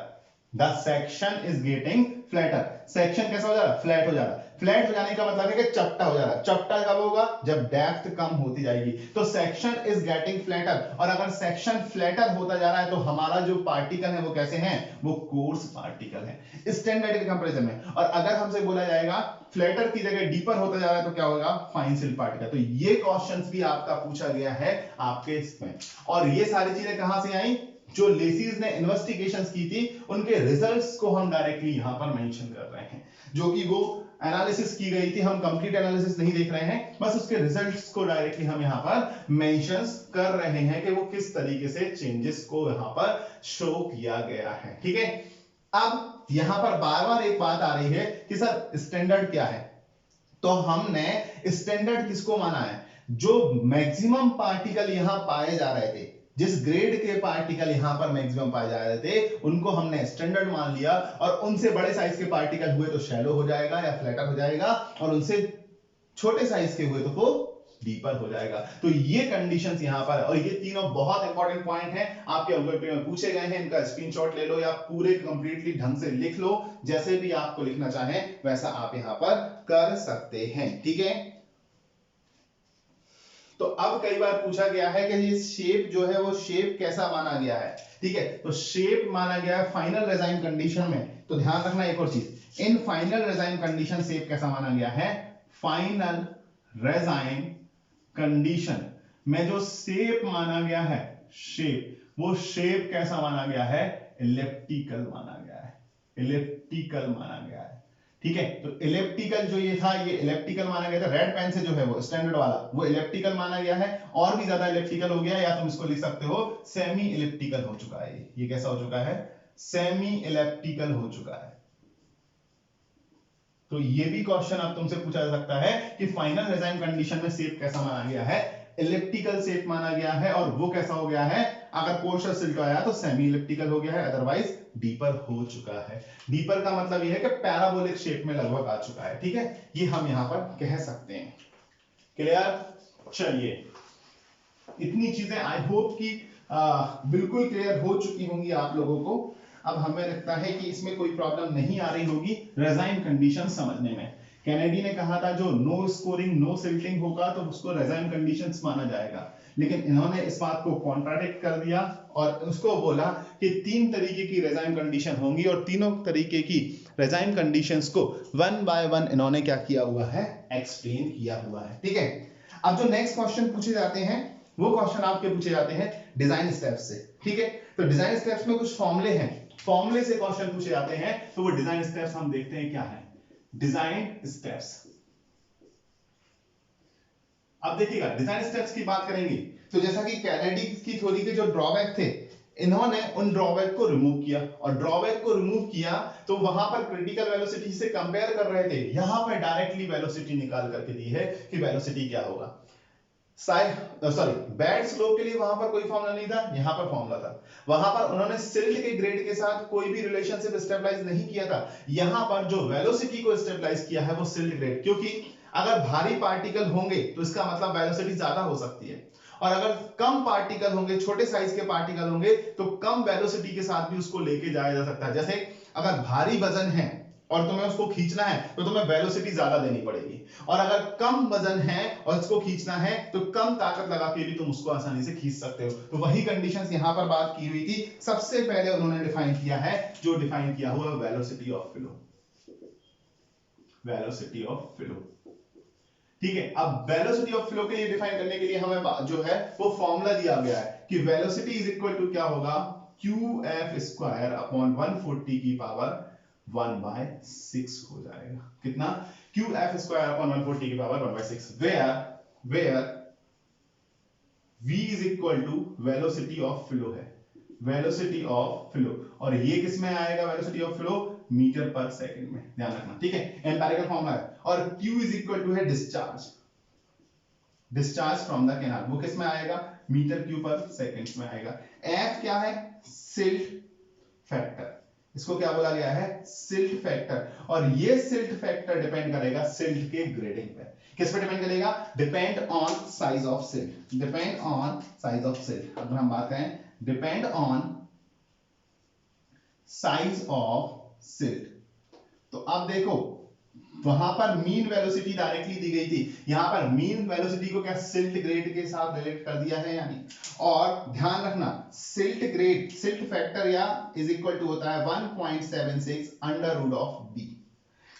the section is getting flatter. Section कैसा हो जा रहा है? Flat हो जा रहा है. फ्लैट हो जाने का मतलब है कि चपटा हो जा रहा है. चपटा कब होगा? जब डेप्थ कम होती जाएगी. तो सेक्शन इज गेटिंग फ्लैटर, और अगर सेक्शन फ्लैटर होता जा रहा है तो हमारा जो पार्टिकल है वो कैसे हैं? वो कोर्स पार्टिकल है स्टैंडर्ड के कंपैरिजन में. और अगर हमसे बोला जाएगा फ्लैटर की जगह डीपर होता जा रहा है तो क्या होगा? Fine silt particle. तो ये क्वेश्चंस भी आपका पूछा गया है आपके इसमें. और ये सारी चीजें कहां से आई? जो लेसीज ने इन्वेस्टिगेशंस की थी उनके रिजल्ट्स को हम डायरेक्टली यहां पर मेंशन कर रहे हैं, जो कि वो एनालिसिस की गई थी. हम कंप्लीट एनालिसिस नहीं देख रहे हैं, बस उसके रिजल्ट्स को डायरेक्टली हम यहां पर मेंशंस कर रहे हैं कि वो किस तरीके से चेंजेस को यहां पर शो किया गया है. ठीक है. अब यहां पर बार बार एक बात आ रही है कि सर स्टैंडर्ड क्या है? तो हमने स्टैंडर्ड किसको माना है? जो मैक्सिमम पार्टिकल यहां पाए जा रहे थे, जिस ग्रेड के पार्टिकल यहां पर मैक्सिमम पाए जा रहे थे, उनको हमने स्टैंडर्ड मान लिया. और उनसे बड़े साइज के पार्टिकल हुए तो शैलो हो जाएगा या फ्लैटर हो जाएगा, और उनसे छोटे साइज के हुए तो वो डीपर हो जाएगा. तो ये कंडीशंस यहां पर है, और ये तीनों बहुत इंपॉर्टेंट पॉइंट हैं. आपके ऑब्जेक्टिव में पूछे गए हैं, इनका स्क्रीनशॉट ले लो या पूरे कंप्लीटली ढंग से लिख लो. जैसे भी आपको लिखना चाहें वैसा आप यहां पर कर सकते हैं. ठीक है. तो अब कई बार पूछा गया है कि ये शेप जो है वो शेप कैसा माना गया है. ठीक है. तो शेप माना गया है फाइनल डिजाइन कंडीशन में. तो ध्यान रखना एक और चीज, in final design condition shape कैसा माना गया है? फाइनल डिजाइन कंडीशन में जो शेप माना गया है, शेप, वो शेप कैसा माना गया है? इलिप्टिकल माना गया है. इलिप्टिकल माना गया है. ठीक है. तो इलिप्टिकल जो ये था, ये इलिप्टिकल माना गया था. रेड पेन से जो है वो स्टैंडर्ड वाला वो इलिप्टिकल माना गया है. और भी ज्यादा इलिप्टिकल हो गया, या तुम इसको लिख सकते हो सेमी इलिप्टिकल हो चुका है. ये कैसा हो चुका है? सेमी इलिप्टिकल हो चुका है. तो ये भी क्वेश्चन अब तुमसे पूछा जा सकता है कि फाइनल डिजाइन कंडीशन में शेप कैसा माना गया है? इलिप्टिकल शेप माना गया है. और वो कैसा हो गया है? अगर कोर्सर सिल्ट आया तो सेमी इलिप्टिकल हो गया है, अदरवाइज डीपर हो चुका है. डीपर का मतलब यह है कि पैराबोलिक शेप में लगभग आ चुका है. ठीक है. ये हम यहां पर कह सकते हैं. क्लियर? चलिए, इतनी चीजें आई होप कि बिल्कुल क्लियर हो चुकी होंगी आप लोगों को. अब हमें लगता है कि इसमें कोई प्रॉब्लम नहीं आ रही होगी डिजाइन कंडीशन समझने में. कैनेडी ने कहा था जो नो स्कोरिंग नो सिल्टिंग होगा तो उसको डिजाइन कंडीशंस माना जाएगा, लेकिन इन्होंने इस बात को कॉन्ट्राडिक्ट कर दिया और उसको बोला कि 3 तरीके की डिजाइन कंडीशन होंगी, और तीनों तरीके की डिजाइन कंडीशंस को 1 बाय 1 इन्होंने क्या किया हुआ है? एक्सप्लेन किया हुआ है. ठीक है. अब जो नेक्स्ट क्वेश्चन पूछे जाते हैं वो क्वेश्चन आपके पूछे जाते हैं डिजाइन स्टेप्स से. ठीक है. तो डिजाइन स्टेप्स में कुछ फॉर्मूले हैं, फॉर्मूले से क्वेश्चन पूछे जाते हैं. तो वो डिजाइन स्टेप्स हम देखते हैं क्या है. डिजाइन स्टेप्स, अब देखिएगा डिजाइन स्टेप्स की बात करेंगे तो जैसा कि कैनेडी की थ्योरी के जो ड्रॉबैक थे, इन्होंने उन ड्रॉबैक को रिमूव किया, और ड्रॉबैक को रिमूव किया तो वहां पर क्रिटिकल वेलोसिटी से कंपेयर कर रहे थे, यहां पर डायरेक्टली वेलोसिटी निकाल करके दी है कि वेलोसिटी क्या होगा. बैड स्लोप के लिए वहां पर कोई फॉर्मूला नहीं था, यहां पर फॉर्मूला था. वहां पर उन्होंने सिल्ट के ग्रेड के साथ कोई भी रिलेशनशिप स्टेबलाइज नहीं किया था. यहां पर जो वेलोसिटी को स्टेबलाइज किया है वो सिल्ट ग्रेड, क्योंकि अगर भारी पार्टिकल होंगे तो इसका मतलब वेलोसिटी ज्यादा हो सकती है, और अगर कम पार्टिकल होंगे, छोटे साइज के पार्टिकल होंगे तो कम वेलोसिटी के साथ भी उसको लेके जाया जा सकता है. जैसे अगर भारी वजन है और तुम्हें उसको खींचना है तो तुम्हें वेलोसिटी ज्यादा देनी पड़ेगी, और अगर कम वजन है और इसको खींचना है तो कम ताकत लगा के भी तुम उसको आसानी से खींच सकते हो. तो वही कंडीशंस यहां पर बात की हुई थी. सबसे पहले उन्होंने डिफाइन किया है, जो डिफाइन किया हुआ velocity of flow. Velocity of flow. ठीक है. अब वेलोसिटी ऑफ फ्लो के लिए डिफाइन करने के लिए हमें जो है वो फॉर्मूला दिया गया है कि वेलोसिटी इज इक्वल टू क्या होगा? qf स्क्वायर अपॉन 140 की पावर 1/6 हो जाएगा. कितना? qf स्क्वायर अपॉन 140 की power 1/6, where v is equal to velocity of flow है, वेलोसिटी ऑफ फ्लो, और ये किस में आएगा वेलोसिटी ऑफ फ्लो, मीटर पर सेकंड में, ध्यान रखना, ठीक है, एम्पिरिकल फॉर्मूला है। और q इज इक्वल टू है discharge, discharge from the canal, वो किस में आएगा, मीटर क्यूब पर सेकंड में आएगा। f क्या है, सिल्ट फैक्टर, इसको क्या बोला गया है, सिल्ट फैक्टर, और ये सिल्ट फैक्टर डिपेंड करेगा सिल्ट के ग्रेडिंग पे। किस पे डिपेंड करेगा, depend on size of silt, depend on size of silt. अगर हम बात करें depend on size of silt, तो अब देखो वहां पर मीन वेलोसिटी डायरेक्टली दी गई थी, यहां पर मीन वेलोसिटी को क्या सिल्ट ग्रेड के साथ रिलेट कर दिया है यानी, और ध्यान रखना सिल्ट ग्रेड, सिल्ट फैक्टर या इज इक्वल टू होता है 1.76 under root of D.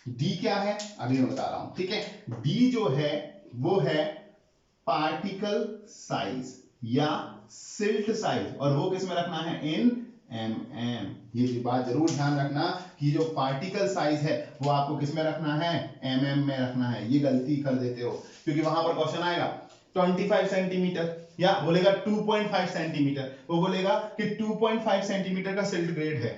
D क्या है अभी मैं बता रहा हूं, ठीक है, डी जो है वो है पार्टिकल साइज या सिल्ट साइज, और वो किस में रखना है, इन mm। ये भी बात जरूर ध्यान रखना कि जो पार्टिकल साइज है वो आपको किस में रखना है, mm में रखना है। ये गलती कर देते हो क्योंकि वहां पर क्वेश्चन आएगा 25 सेंटीमीटर या बोलेगा 2.5 सेंटीमीटर, वो बोलेगा कि 2.5 सेंटीमीटर का सिल्ट ग्रेड है,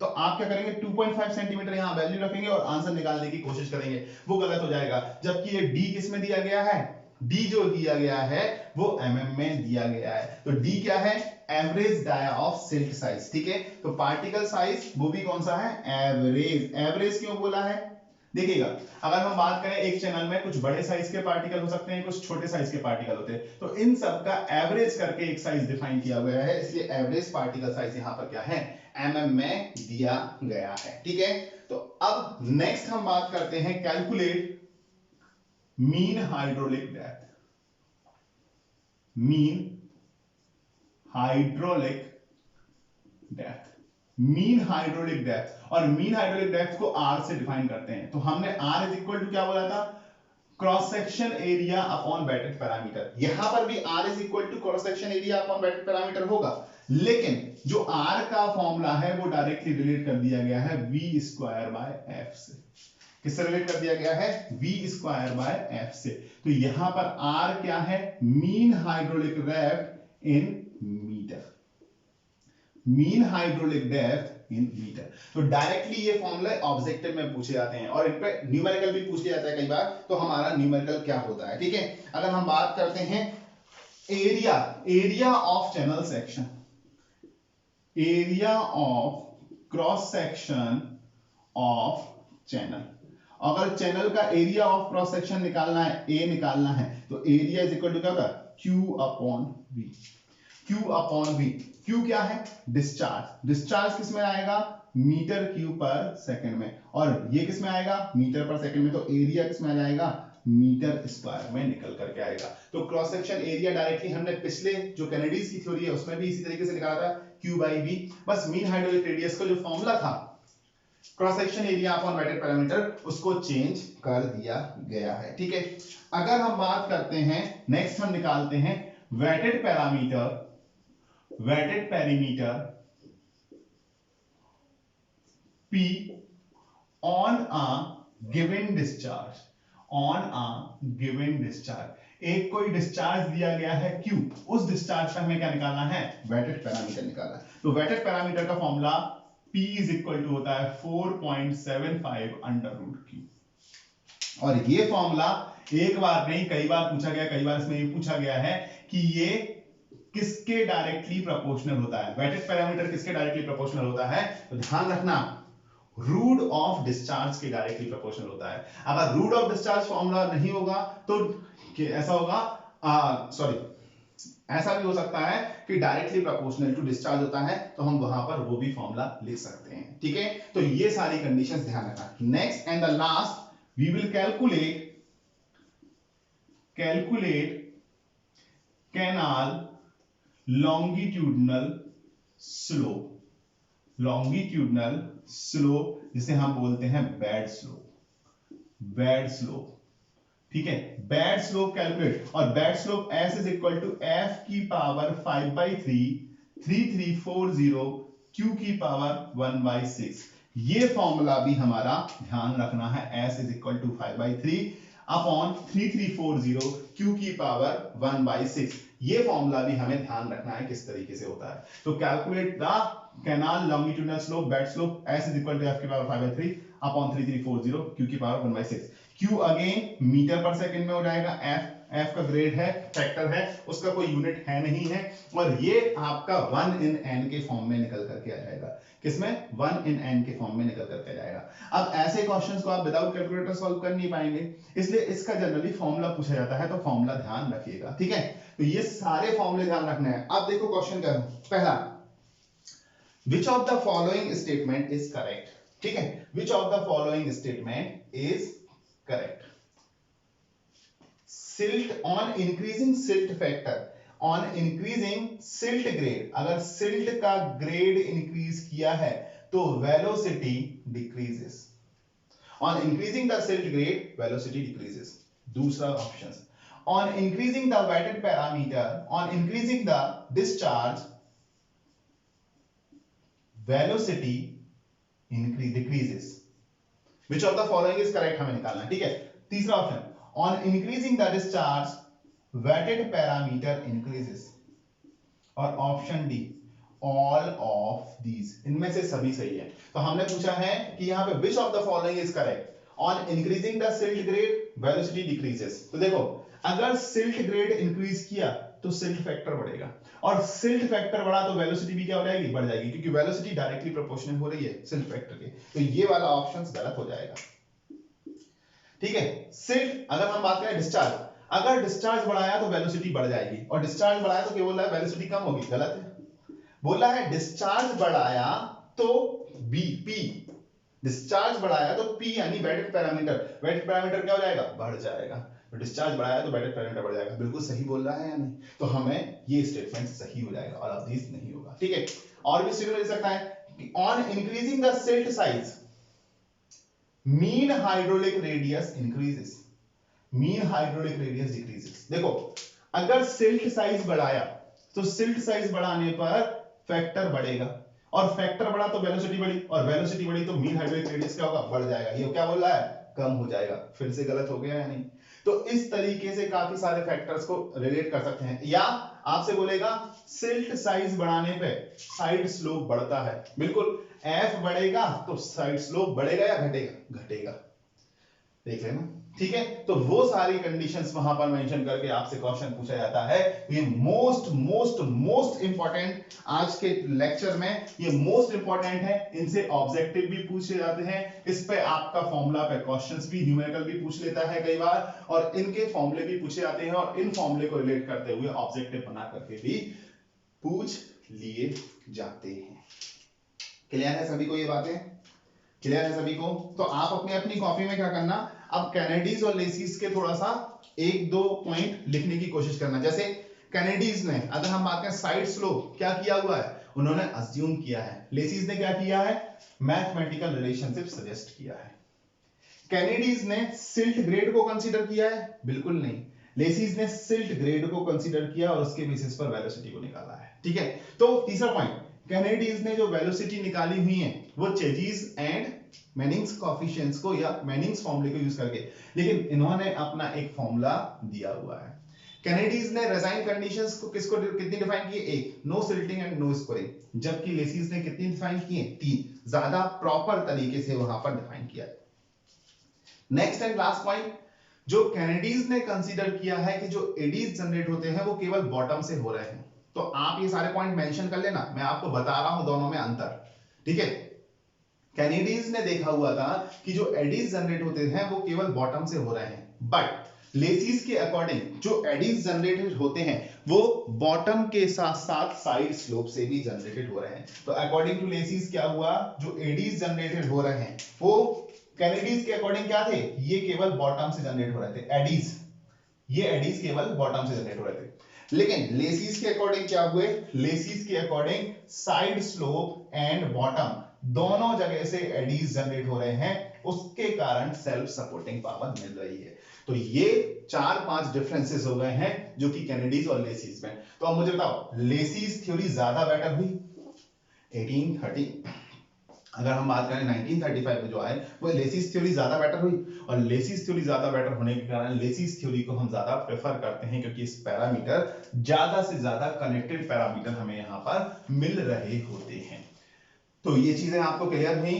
तो आप क्या करेंगे 2.5 सेंटीमीटर यहां वैल्यू रखेंगे और आंसर निकालने की कोशिश करेंगे, वो गलत हो जाएगा। जबकि ये डी किस में दिया गया है, डी जो दिया गया है वो mm में दिया गया है, तो डी क्या है, average dia of silt size, ठीक है। तो पार्टिकल साइज वो भी कौन सा है, एवरेज। एवरेज क्यों बोला है, देखिएगा अगर हम बात करें एक चैनल में कुछ बड़े साइज के पार्टिकल हो सकते हैं, कुछ छोटे साइज के पार्टिकल होते हैं, तो इन सब का एवरेज करके एक साइज डिफाइन किया गया है, इसलिए एवरेज पार्टिकल साइज यहां पर क्या है, mm में दिया गया है, ठीक है। तो अब नेक्स्ट हम बात करते हैं calculate mean hydraulic depth, mean hydraulic depth, mean hydraulic depth, और मीन हाइड्रोलिक डेप्थ को r से डिफाइन करते हैं। तो हमने r इज इक्वल टू क्या बोला था, cross section area upon wetted parameter, यहां पर भी r is equal to cross section area upon wetted parameter होगा, लेकिन जो r का फॉर्मूला है वो डायरेक्टली रिलेट कर दिया गया है v स्क्वायर बाय f से। किससे रिलेट कर दिया गया है, v स्क्वायर बाय f से। तो यहां पर r क्या है, mean hydraulic depth in metre, mean hydraulic depth in metre. तो डायरेक्टली ये फॉर्मूला ऑब्जेक्टिव में पूछे जाते हैं और इन पे न्यूमेरिकल भी पूछ लिया जाता है कई बार, तो हमारा न्यूमेरिकल क्या होता है, ठीक है। अगर हम बात करते हैं area, area of channel section, area of cross section of channel, अगर चैनल का एरिया ऑफ क्रॉस सेक्शन निकालना है, ए निकालना है, तो एरिया इज इक्वल टू क्या होगा, Q upon V, Q upon V। Q क्या है, डिस्चार्ज, डिस्चार्ज किस में आएगा, मीटर क्यूब पर सेकंड में, और ये किस में आएगा, मीटर पर सेकंड में, तो एरिया किस में आ जाएगा, मीटर स्क्वायर में निकल करके आएगा। तो क्रॉस सेक्शन एरिया डायरेक्टली हमने पिछले जो कैनेडीज की थ्योरी है उसमें भी इसी तरीके से निकाला था, Q बाई V। बस मीन हाइड्रोलिक रेडियस का जो फॉर्मूला था cross section area upon wetted parameter, उसको चेंज कर दिया गया है, ठीक है। अगर हम बात करते हैं नेक्स्ट हम निकालते हैं wetted parameter, wetted parameter P on a given discharge, on a given discharge, एक कोई डिस्चार्ज दिया गया है Q, उस डिस्चार्ज का हमें क्या निकालना है, वेटेड पैरामीटर निकालना है। तो वेटेड पैरामीटर का formula P is equal to होता है 4.75 अंडर रूट Q, और ये फॉर्मूला एक बार नहीं कई बार पूछा गया, कई बार इसमें ये पूछा गया है कि ये किसके डायरेक्टली प्रोपोर्शनल होता है, वेटेड पैरामीटर किसके डायरेक्टली प्रोपोर्शनल होता है, तो ध्यान रखना रूट ऑफ डिस्चार्ज के डायरेक्टली प्रोपोर्शनल होता है। अगर रूट ऑफ डिस्चार्ज फॉर्मूला नहीं होगा तो ऐसा होगा, सॉरी ऐसा भी हो सकता है कि डायरेक्टली प्रोपोर्शनल टू डिस्चार्ज होता है, तो हम वहां पर वो भी फॉर्मूला लिख सकते हैं, ठीक है। तो ये सारी कंडीशंस ध्यान रखना। Next and the last we will calculate canal longitudinal slope, longitudinal slope जिसे हम बोलते हैं बेड स्लोप, बेड स्लोप, ठीक है। बेड स्लोप कैलकुलेट, और bed slope s is equal to f की पावर 5/3 3340 q की पावर 1/6। ये फॉर्मूला भी हमारा ध्यान रखना है, s is equal to 5/3 upon 3340 q की पावर 1/6। ये फॉर्मूला भी हमें ध्यान रखना है किस तरीके से होता है। तो calculate the canal longitudinal slope bed slope S is equal to F की पावर 5/3 अपॉन 3340 क्यू की पावर 1/6। क्यू अगेन मीटर पर सेकंड में हो जाएगा, एफ का ग्रेड है, फैक्टर है, उसका कोई यूनिट है नहीं है, और ये आपका 1 in n के फॉर्म में निकल करके आ जाएगा। किसमें? 1 in n के फॉर्म में निकल करके आ जाएगा। अब ऐसे क्वेश्चंस को आप विदाउट कैलकुलेटर सॉल्व कर नहीं पाएंगे, इसलिए इसका जनरली फॉर्मूला पूछा जाता है, तो फॉर्मूला ध्यान रखिएगा, ठीक है। तो ये सारे फॉर्मूले ध्यान रखने हैं। अब देखो क्वेश्चन क्या है। पहला, which of the following statement is correct, ठीक है, which of the following statement is correct. Silt on increasing silt factor, on increasing silt grade, अगर सिल्ट का ग्रेड इंक्रीज किया है तो velocity decreases. On increasing the silt grade velocity decreases. दूसरा option, on increasing the weighted parameter, on increasing the discharge velocity decreases. Which of the following is correct हमें निकालना है, ठीक है। तीसरा option, on increasing the discharge weighted parameter increases, और option D all of these, इनमें से सभी सही है। तो हमने पूछा है कि यहाँ पे which of the following is correct, on increasing the silt grade velocity decreases। तो देखो, अगर silt grade increase किया तो silt factor बढ़ेगा, और silt factor बढ़ा तो velocity भी क्या हो जाएगी? बढ़ जाएगी, क्योंकि velocity डायरेक्टली प्रोपोर्शनल हो रही है silt factor के। तो ये वाला ऑप्शन गलत हो जाएगा, ठीक है। सिल्ट, अगर हम बात करें डिस्चार्ज, अगर डिस्चार्ज बढ़ाया तो वेलोसिटी बढ़ जाएगी, और डिस्चार्ज बढ़ाया तो क्या बोल रहा है? वेलोसिटी कम होगी। गलत है, बोल रहा है डिस्चार्ज बढ़ाया तो पी, डिस्चार्ज बढ़ाया तो पी यानी वेटेड पैरामीटर, वेटेड पैरामीटर क्या हो जाएगा? बढ़ जाएगा। तो डिस्चार्ज बढ़ाया तो वेटेड पैरामीटर बढ़ जाएगा। बिल्कुल सही बोल रहा है या नहीं? तो हमें ये स्टेटमेंट सही हो जाएगा, और ऑफ दिस नहीं होगा, ठीक है। और भी स्टेटमेंट ले सकता है, on increasing the silt size mean hydraulic radius increases, mean hydraulic radius decreases. देखो, अगर सिल्ट साइज बढ़ाया तो सिल्ट साइज बढ़ाने पर फैक्टर बढ़ेगा, और फैक्टर बढ़ा तो वेलोसिटी बढ़ी, और वेलोसिटी बढ़ी तो मीन हाइड्रोलिक रेडियस क्या होगा? बढ़ जाएगा। ये क्या बोल रहा है? कम हो जाएगा। फिर से गलत हो गया या नहीं? तो इस तरीके से काफी सारे फैक्टर्स को रिलेट कर सकते हैं। या आपसे बोलेगा सिल्ट साइज बढ़ाने पे साइड स्लोप बढ़ता है, बिल्कुल एफ बढ़ेगा तो साइड स्लोप बढ़ेगा या घटेगा? घटेगा, देख लेना, ठीक है। तो वो सारी कंडीशंस वहां पर मेंशन करके आपसे क्वेश्चन पूछा जाता है। ये मोस्ट इंपॉर्टेंट आज के लेक्चर में, ये मोस्ट इंपॉर्टेंट है। इनसे ऑब्जेक्टिव भी पूछे जाते हैं, इस पे आपका फॉर्मूला पे क्वेश्चंस भी, न्यूमेरिकल भी पूछ लेता है कई बार, और इनके फॉर्मूले भी पूछे जाते हैं, और इन फॉर्मूले को रिलेट करते हुए ऑब्जेक्टिव बना करके भी पूछ लिए जाते हैं। क्लियर है सभी को? ये बातें क्लियर है सभी को? तो आप अपनी अपनी कॉपी में क्या करना, अब कैनेडीज और लेसिस के थोड़ा सा 1-2 पॉइंट लिखने की कोशिश करना। जैसे कैनेडीज ने, अगर हम बात करें साइड स्लोप, क्या किया हुआ है? उन्होंने अज्यूम किया है। लेसिस ने क्या किया है? मैथमेटिकल रिलेशनशिप सजेस्ट किया है। कैनेडीज ने सिल्ट ग्रेड को कंसीडर किया है? बिल्कुल नहीं। लेसिस ने सिल्ट ग्रेड को कंसीडर किया और उसके बेसिस पर वेलोसिटी को निकाला है, ठीक है। तो तीसरा पॉइंट, कैनेडीज ने जो वेलोसिटी निकाली हुई है वो चेजीज एंड मेनिंग्स कोएफिशिएंट्स को या मेनिंग्स फॉर्मूले को यूज करके, लेकिन इन्होंने अपना एक फॉर्मूला दिया हुआ है। कैनेडीज ने रेजाइन कंडीशंस को कितनी डिफाइन की? एक, no silting and no scouring, जबकि लेसिस ने कितनी डिफाइन की है? 3, ज्यादा प्रॉपर तरीके से वहां पर डिफाइन किया। नेक्स्ट एंड लास्ट पॉइंट, जो कैनेडीज ने कंसीडर किया है कि जो एडीज जनरेट होते हैं वो केवल बॉटम से हो रहे हैं। तो आप ये सारे पॉइंट मेंशन कर लेना, मैं आपको बता रहा हूं दोनों में अंतर, ठीक है। कैनेडीज ने देखा हुआ था कि जो एडीज जनरेट होते हैं वो केवल बॉटम से हो रहे हैं, बट लेसिस के अकॉर्डिंग जो एडीज जनरेटेड होते हैं वो बॉटम के साथ साथ साइड स्लोप से भी जनरेटेड हो रहे हैं। तो अकॉर्डिंग टू लेसिस क्या हुआ, जो एडीज जनरेटेड हो रहे हैं वो कैनेडीज के अकॉर्डिंग क्या थे? ये केवल बॉटम से जनरेट हो रहे थे एडीज, ये एडीज केवल बॉटम से जनरेट हो रहे थे। लेकिन लेसिस के अकॉर्डिंग क्या हुए? लेसिस के according side slope and bottom दोनों जगह से एडीज जनरेट हो रहे हैं, उसके कारण सेल्फ सपोर्टिंग पावर मिल रही है। तो ये 4-5 डिफरेंसेस हो गए हैं जो कि कैनेडीज और लेसिस में। तो अब मुझे बताओ, लेसिस थ्योरी ज्यादा बेटर हुई 1830 अगर हम बात करें 1935 में जो आए वो लेसिस थ्योरी ज्यादा बेटर हुई, और लेसिस थ्योरी ज्यादा बेटर होने के कारण लेसिस थ्योरी को हम ज्यादा प्रेफर करते हैं, क्योंकि इस पैरामीटर ज्यादा से ज्यादा कनेक्टेड पैरामीटर हमें यहाँ पर मिल रहे होते हैं। तो ये चीजें आपको क्लियर हुई।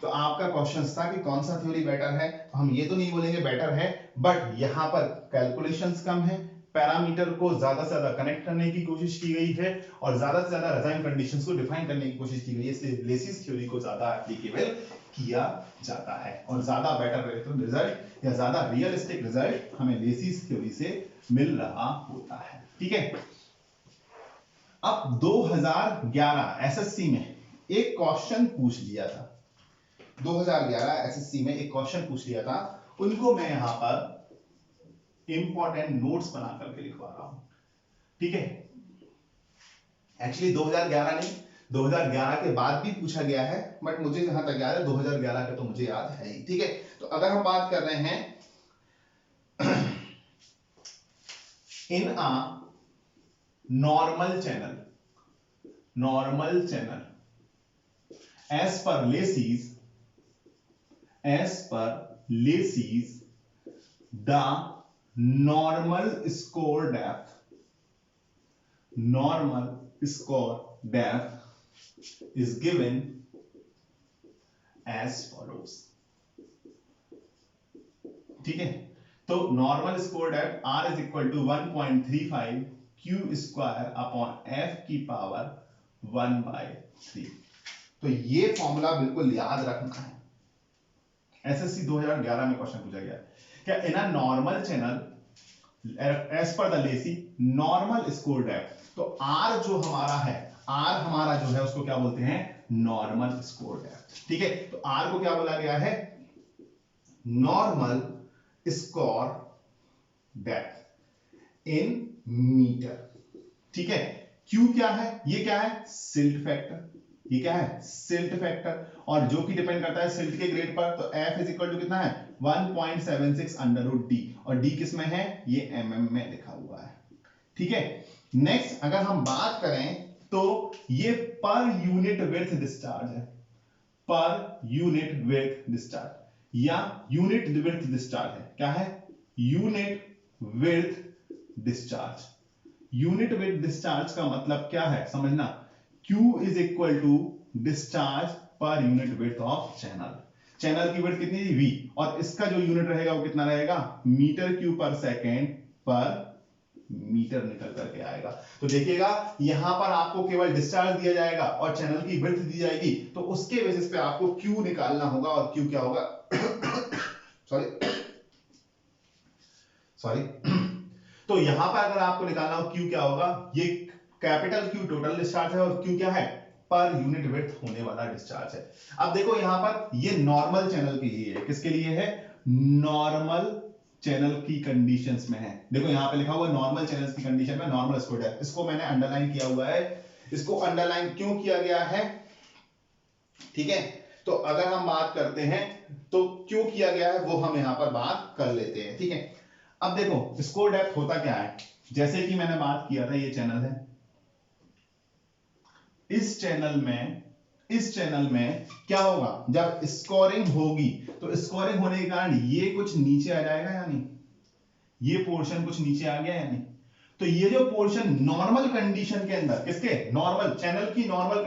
तो आपका क्वेश्चन था कि कौन सा थ्योरी बेटर है, तो हम ये तो नहीं बोलेंगे बेटर है, बट यहाँ पर कैलकुलेशंस कम है, पैरामीटर को ज्यादा से ज्यादा कनेक्ट करने की कोशिश की गई है, और ज्यादा से ज्यादा रजाइन कंडीशंस को डिफाइन करने की कोशिश की गई है, इसलिए लेसिस थ्योरी को ज्यादा एप्लीकेबल किया जाता है, और ज्यादा बेटर रिजल्ट या ज्यादा रियलिस्टिक रिजल्ट हमें लेसिस थ्योरी से मिल रहा होता है। ठीक है। अब 2011 एसएससी में एक क्वेश्चन पूछ लिया था, 2011 एसएससी में एक क्वेश्चन पूछ लिया था, उनको मैं यहां पर इंपॉर्टेंट नोट्स बना करके लिखवा रहा हूं। ठीक है। एक्चुअली 2011 नहीं, 2011 के बाद भी पूछा गया है, बट मुझे जहां तक याद है 2011 का तो मुझे याद है ही। ठीक है। तो अगर हम बात कर रहे हैं in a normal channel as per Lacy's the normal score depth is given as follows। ठीक है। तो normal score depth R is equal to 1.35 Q square upon F की पावर 1/3। तो ये फॉर्मूला बिल्कुल याद रखना है, एसएससी 2011 में क्वेश्चन पूछा गया क्या in a normal channel as per the Lacey normal score depth. तो आर जो हमारा है, आर हमारा जो है उसको क्या बोलते हैं, नॉर्मल स्कोर डेप्थ। ठीक है। तो आर को क्या बोला गया है, normal score depth in metre. ठीक है। क्यू क्या है, ये क्या है, सिल्ट फैक्टर, ये क्या है, सिल्ट फैक्टर, और जो कि डिपेंड करता है सिल्ट के ग्रेड पर। तो F इज इक्वल टू कितना है, 1.76 अंडर रूट डी, और डी किस में है, ये mm में लिखा हुआ है। ठीक है। नेक्स्ट अगर हम बात करें तो ये पर यूनिट विड्थ डिस्चार्ज है, पर यूनिट विड्थ डिस्चार्ज या यूनिट विड्थ डिस्चार्ज है, क्या है, unit width discharge. Unit width discharge का मतलब क्या है समझना, Q is equal to discharge पर unit width of channel. Channel की विड्थ कितनी थी, V, और इसका जो यूनिट रहेगा वो कितना रहेगा, मीटर क्यूब पर सेकेंड पर मीटर निकल करके आएगा। तो देखिएगा यहां पर आपको केवल डिस्चार्ज दिया जाएगा और चैनल की विड्थ दी जाएगी, तो उसके बेसिस पे आपको Q निकालना होगा, और Q क्या होगा सॉरी तो यहां पर अगर आपको निकालना हो Q क्या होगा, ये कैपिटल Q टोटल डिस्चार्ज है, और Q क्या है, पर यूनिट विड्थ होने वाला डिस्चार्ज है। अब देखो यहां पर ये नॉर्मल चैनल के लिए है, किसके लिए है, नॉर्मल चैनल की कंडीशंस में है। देखो यहां पे लिखा हुआ नॉर्मल चैनल्स की कंडीशन में नॉर्मल स्कोर है, इसको मैंने अंडरलाइन किया हुआ है। इसको अंडरलाइन क्यों किया गया है, ठीक है। तो अगर हम बात करते हैं तो क्यों किया गया है वो हम यहां पर बात कर लेते हैं। ठीक है। अब देखो स्कोर डेप्थ होता क्या है, जैसे कि मैंने बात किया था, ये चैनल है, इस चैनल में क्या होगा, जब स्कोरिंग होगी तो स्कोरिंग होने के कारण ये कुछ नीचे आ जाएगा या नहीं, ये पोर्शन कुछ नीचे आ गया या नहीं। तो ये जो पोर्शन नॉर्मल कंडीशन के अंदर, किसके, नॉर्मल चैनल की नॉर्मल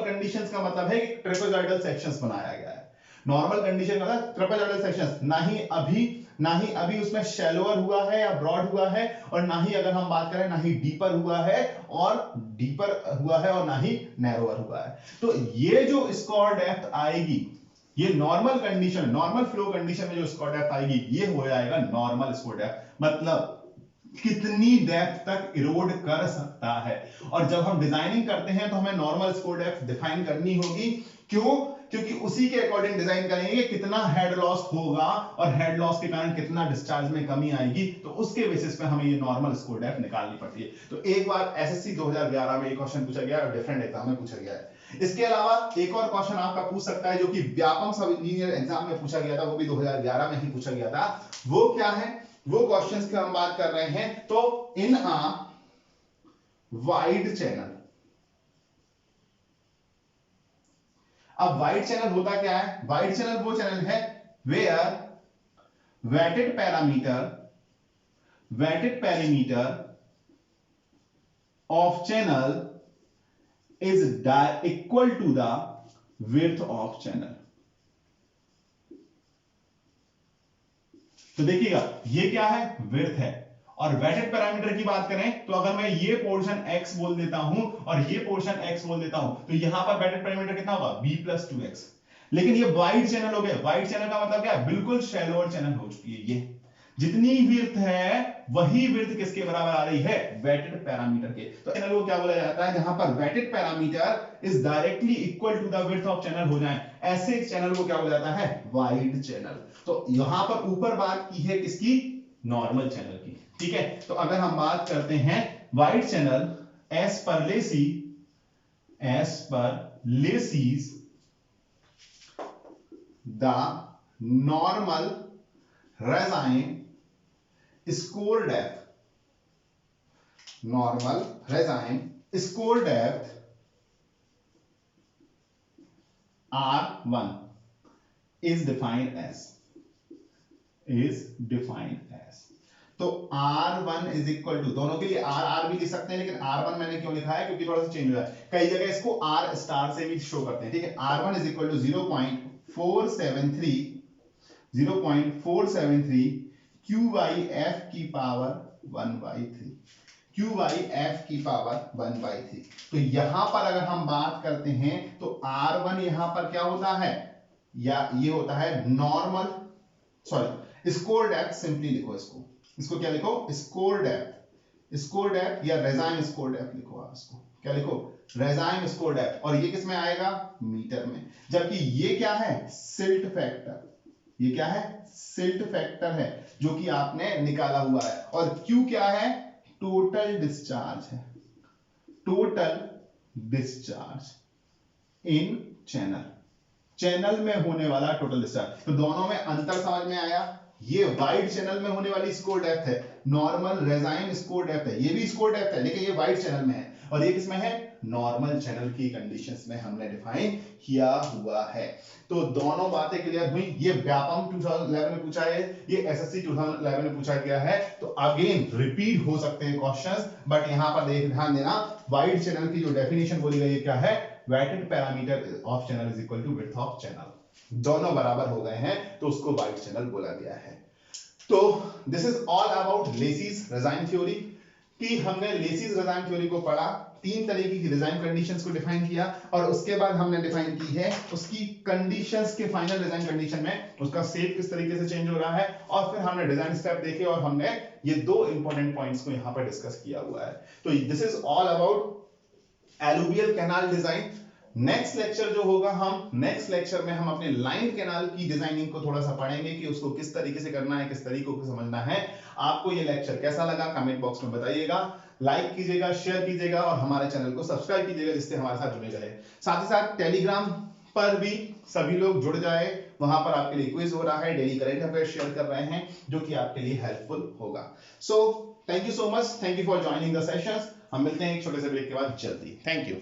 कंडीशंस का मतलब है कि ट्रेपेजॉइडल सेक्शंस बनाया गया है। नॉर्मल कंडीशन का मतलब ट्रेपेजॉइडल सेक्शंस, ना ही अभी उसमें शैलोअर हुआ है या ब्रॉड हुआ है, और ना ही अगर हम बात करें ना ही डीपर हुआ है और ना ही नैरोअर हुआ है। तो ये जो स्कोर डेप्थ आएगी, ये normal condition, normal flow condition में जो स्कोर डेप्थ आएगी ये हो जाएगा नॉर्मल स्कोर डेप्थ, मतलब कितनी डेप्थ तक इरोड कर सकता है। और जब हम डिजाइनिंग करते हैं तो हमें नॉर्मल स्कोर डेप्थ डिफाइन करनी होगी, क्यों, क्योंकि उसी के अकॉर्डिंग डिजाइन करेंगे कितना हेड लॉस होगा और हेड लॉस के कारण कितना डिस्चार्ज में कमी आएगी, तो उसके बेसिस पे हमें ये नॉर्मल स्कोर डेप्थ निकालनी पड़ती है। तो एक बार एसएससी 2011 में एक क्वेश्चन पूछा गया और डिफरेंट एग्जाम में पूछा गया है। इसके अलावा एक और क्वेश्चन आपका पूछ सकता है जो कि व्यापम सब इंजीनियर एग्जाम में पूछा गया था, वो भी 2011 में ही पूछा गया था। वो क्या है, वो क्वेश्चंस की हम बात कर रहे हैं। तो इन अ वाइड चैनल, अब वाइड चैनल होता क्या है? वाइड चैनल वो चैनल है where wetted parameter of channel is equal to the width of channel। तो देखिएगा ये क्या है? विड्थ है। और वेटेड पैरामीटर की बात करें तो अगर मैं ये पोर्शन x बोल देता हूं और ये पोर्शन x बोल देता हूं तो यहां पर वेटेड पैरामीटर कितना होगा? b + 2x। लेकिन ये वाइड चैनल हो गया। वाइड चैनल का मतलब क्या है? बिल्कुल शैलोअर चैनल हो चुकी है। ये जितनी विड्थ है वही विड्थ किसके बराबर आ रही है? वेटेड पैरामीटर के। तो चैनल को क्या बोला जाता है? जहां पर wetted parameter is directly equal to the width of channel हो जाए, ऐसे चैनल को क्या बोला जाता है? Wide channel. तो यहां पर ऊपर बात की है किसकी? नॉर्मल चैनल की। ठीक है, तो अगर हम बात करते हैं wide channel as per Lacey's the normal regime score depth R1 is defined as तो R1 इज इक्वल टू, दोनों के लिए R भी लिख सकते हैं, लेकिन R1 मैंने क्यों लिखा है? क्योंकि थोड़ा सा चेंज हुआ है। कई जगह इसको R स्टार से भी शो करते हैं। ठीक है, R1 is equal to 0.473 QYF की पावर 1/3 तो यहां पर अगर हम बात करते हैं तो R1 यहां पर क्या होता है? या ये होता है normal, sorry score depth. Simply लिखो इसको क्या लिखो? स्कोर डेप्थ या रेजाइन स्कोर डेप्थ लिखो। आप इसको क्या लिखो? रेजाइन स्कोर डेप्थ। और ये किस में आएगा? मीटर में। जबकि ये क्या है? Silt factor. ये क्या है? सिल्ट फैक्टर है जो कि आपने निकाला हुआ है। और Q क्या है? टोटल डिस्चार्ज है। टोटल डिस्चार्ज इन चैनल में होने वाला टोटल डिस्चार्ज। तो दोनों में अंतर समझ में आया? ये वाइड चैनल में होने वाली स्कोर डेप्थ है, नॉर्मल रेजाइन स्कोर डेप्थ है। ये भी स्कोर डेप्थ है लेकिन ये वाइड चैनल में है, और ये किसमें है? नॉर्मल चैनल की कंडीशंस में हमने डिफाइन किया हुआ है। तो दोनों बातें क्लियर हुई। ये व्यापम 2011 में पूछा है, ये एसएससी 2011 में पूछा गया है। तो अगेन रिपीट हो सकते हैं क्वेश्चंस, बट यहां पर ध्यान देना, वाइड चैनल की जो डेफिनेशन बोली गई है क्या है? Weighted parameter of channel is equal to width of channel. दोनों बराबर हो गए हैं तो उसको वाइड चैनल बोला गया है। तो this is all about Lacey's regime theory कि हमने लेसिस रेजाइन थ्योरी को पढ़ा, तीन तरीके की डिजाइन कंडीशंस को डिफाइन किया, और उसके बाद हमने डिफाइन की है उसकी कंडीशंस के फाइनल डिजाइन कंडीशन में उसका शेप किस तरीके से चेंज हो रहा है, और फिर हमने डिजाइन स्टेप देखे और हमने ये दो इंपॉर्टेंट पॉइंट्स को यहां पर डिस्कस किया हुआ है। तो this is all about alluvial canal design. Next lecture जो होगा, नेक्स्ट लेक्चर में हम अपने लाइन कैनाल की डिजाइनिंग को थोड़ा सा पढ़ेंगे कि उसको किस तरीके से करना है, किस तरीकों को समझना है। आपको ये लेक्चर कैसा लगा कमेंट बॉक्स में बताइएगा, लाइक कीजिएगा, शेयर कीजिएगा और हमारे चैनल को सब्सक्राइब कीजिएगा जिससे हमारे साथ जुड़े रहे। साथ ही साथ टेलीग्राम पर भी सभी लोग जुड़ जाए, वहां पर आपके लिए क्विज हो रहा है, डेली करंट अफेयर शेयर कर रहे हैं जो कि आपके लिए हेल्पफुल होगा। So thank you so much, thank you for joining the sessions. हम मिलते हैं एक छोटे से ब्रेक के बाद जल्दी। Thank you.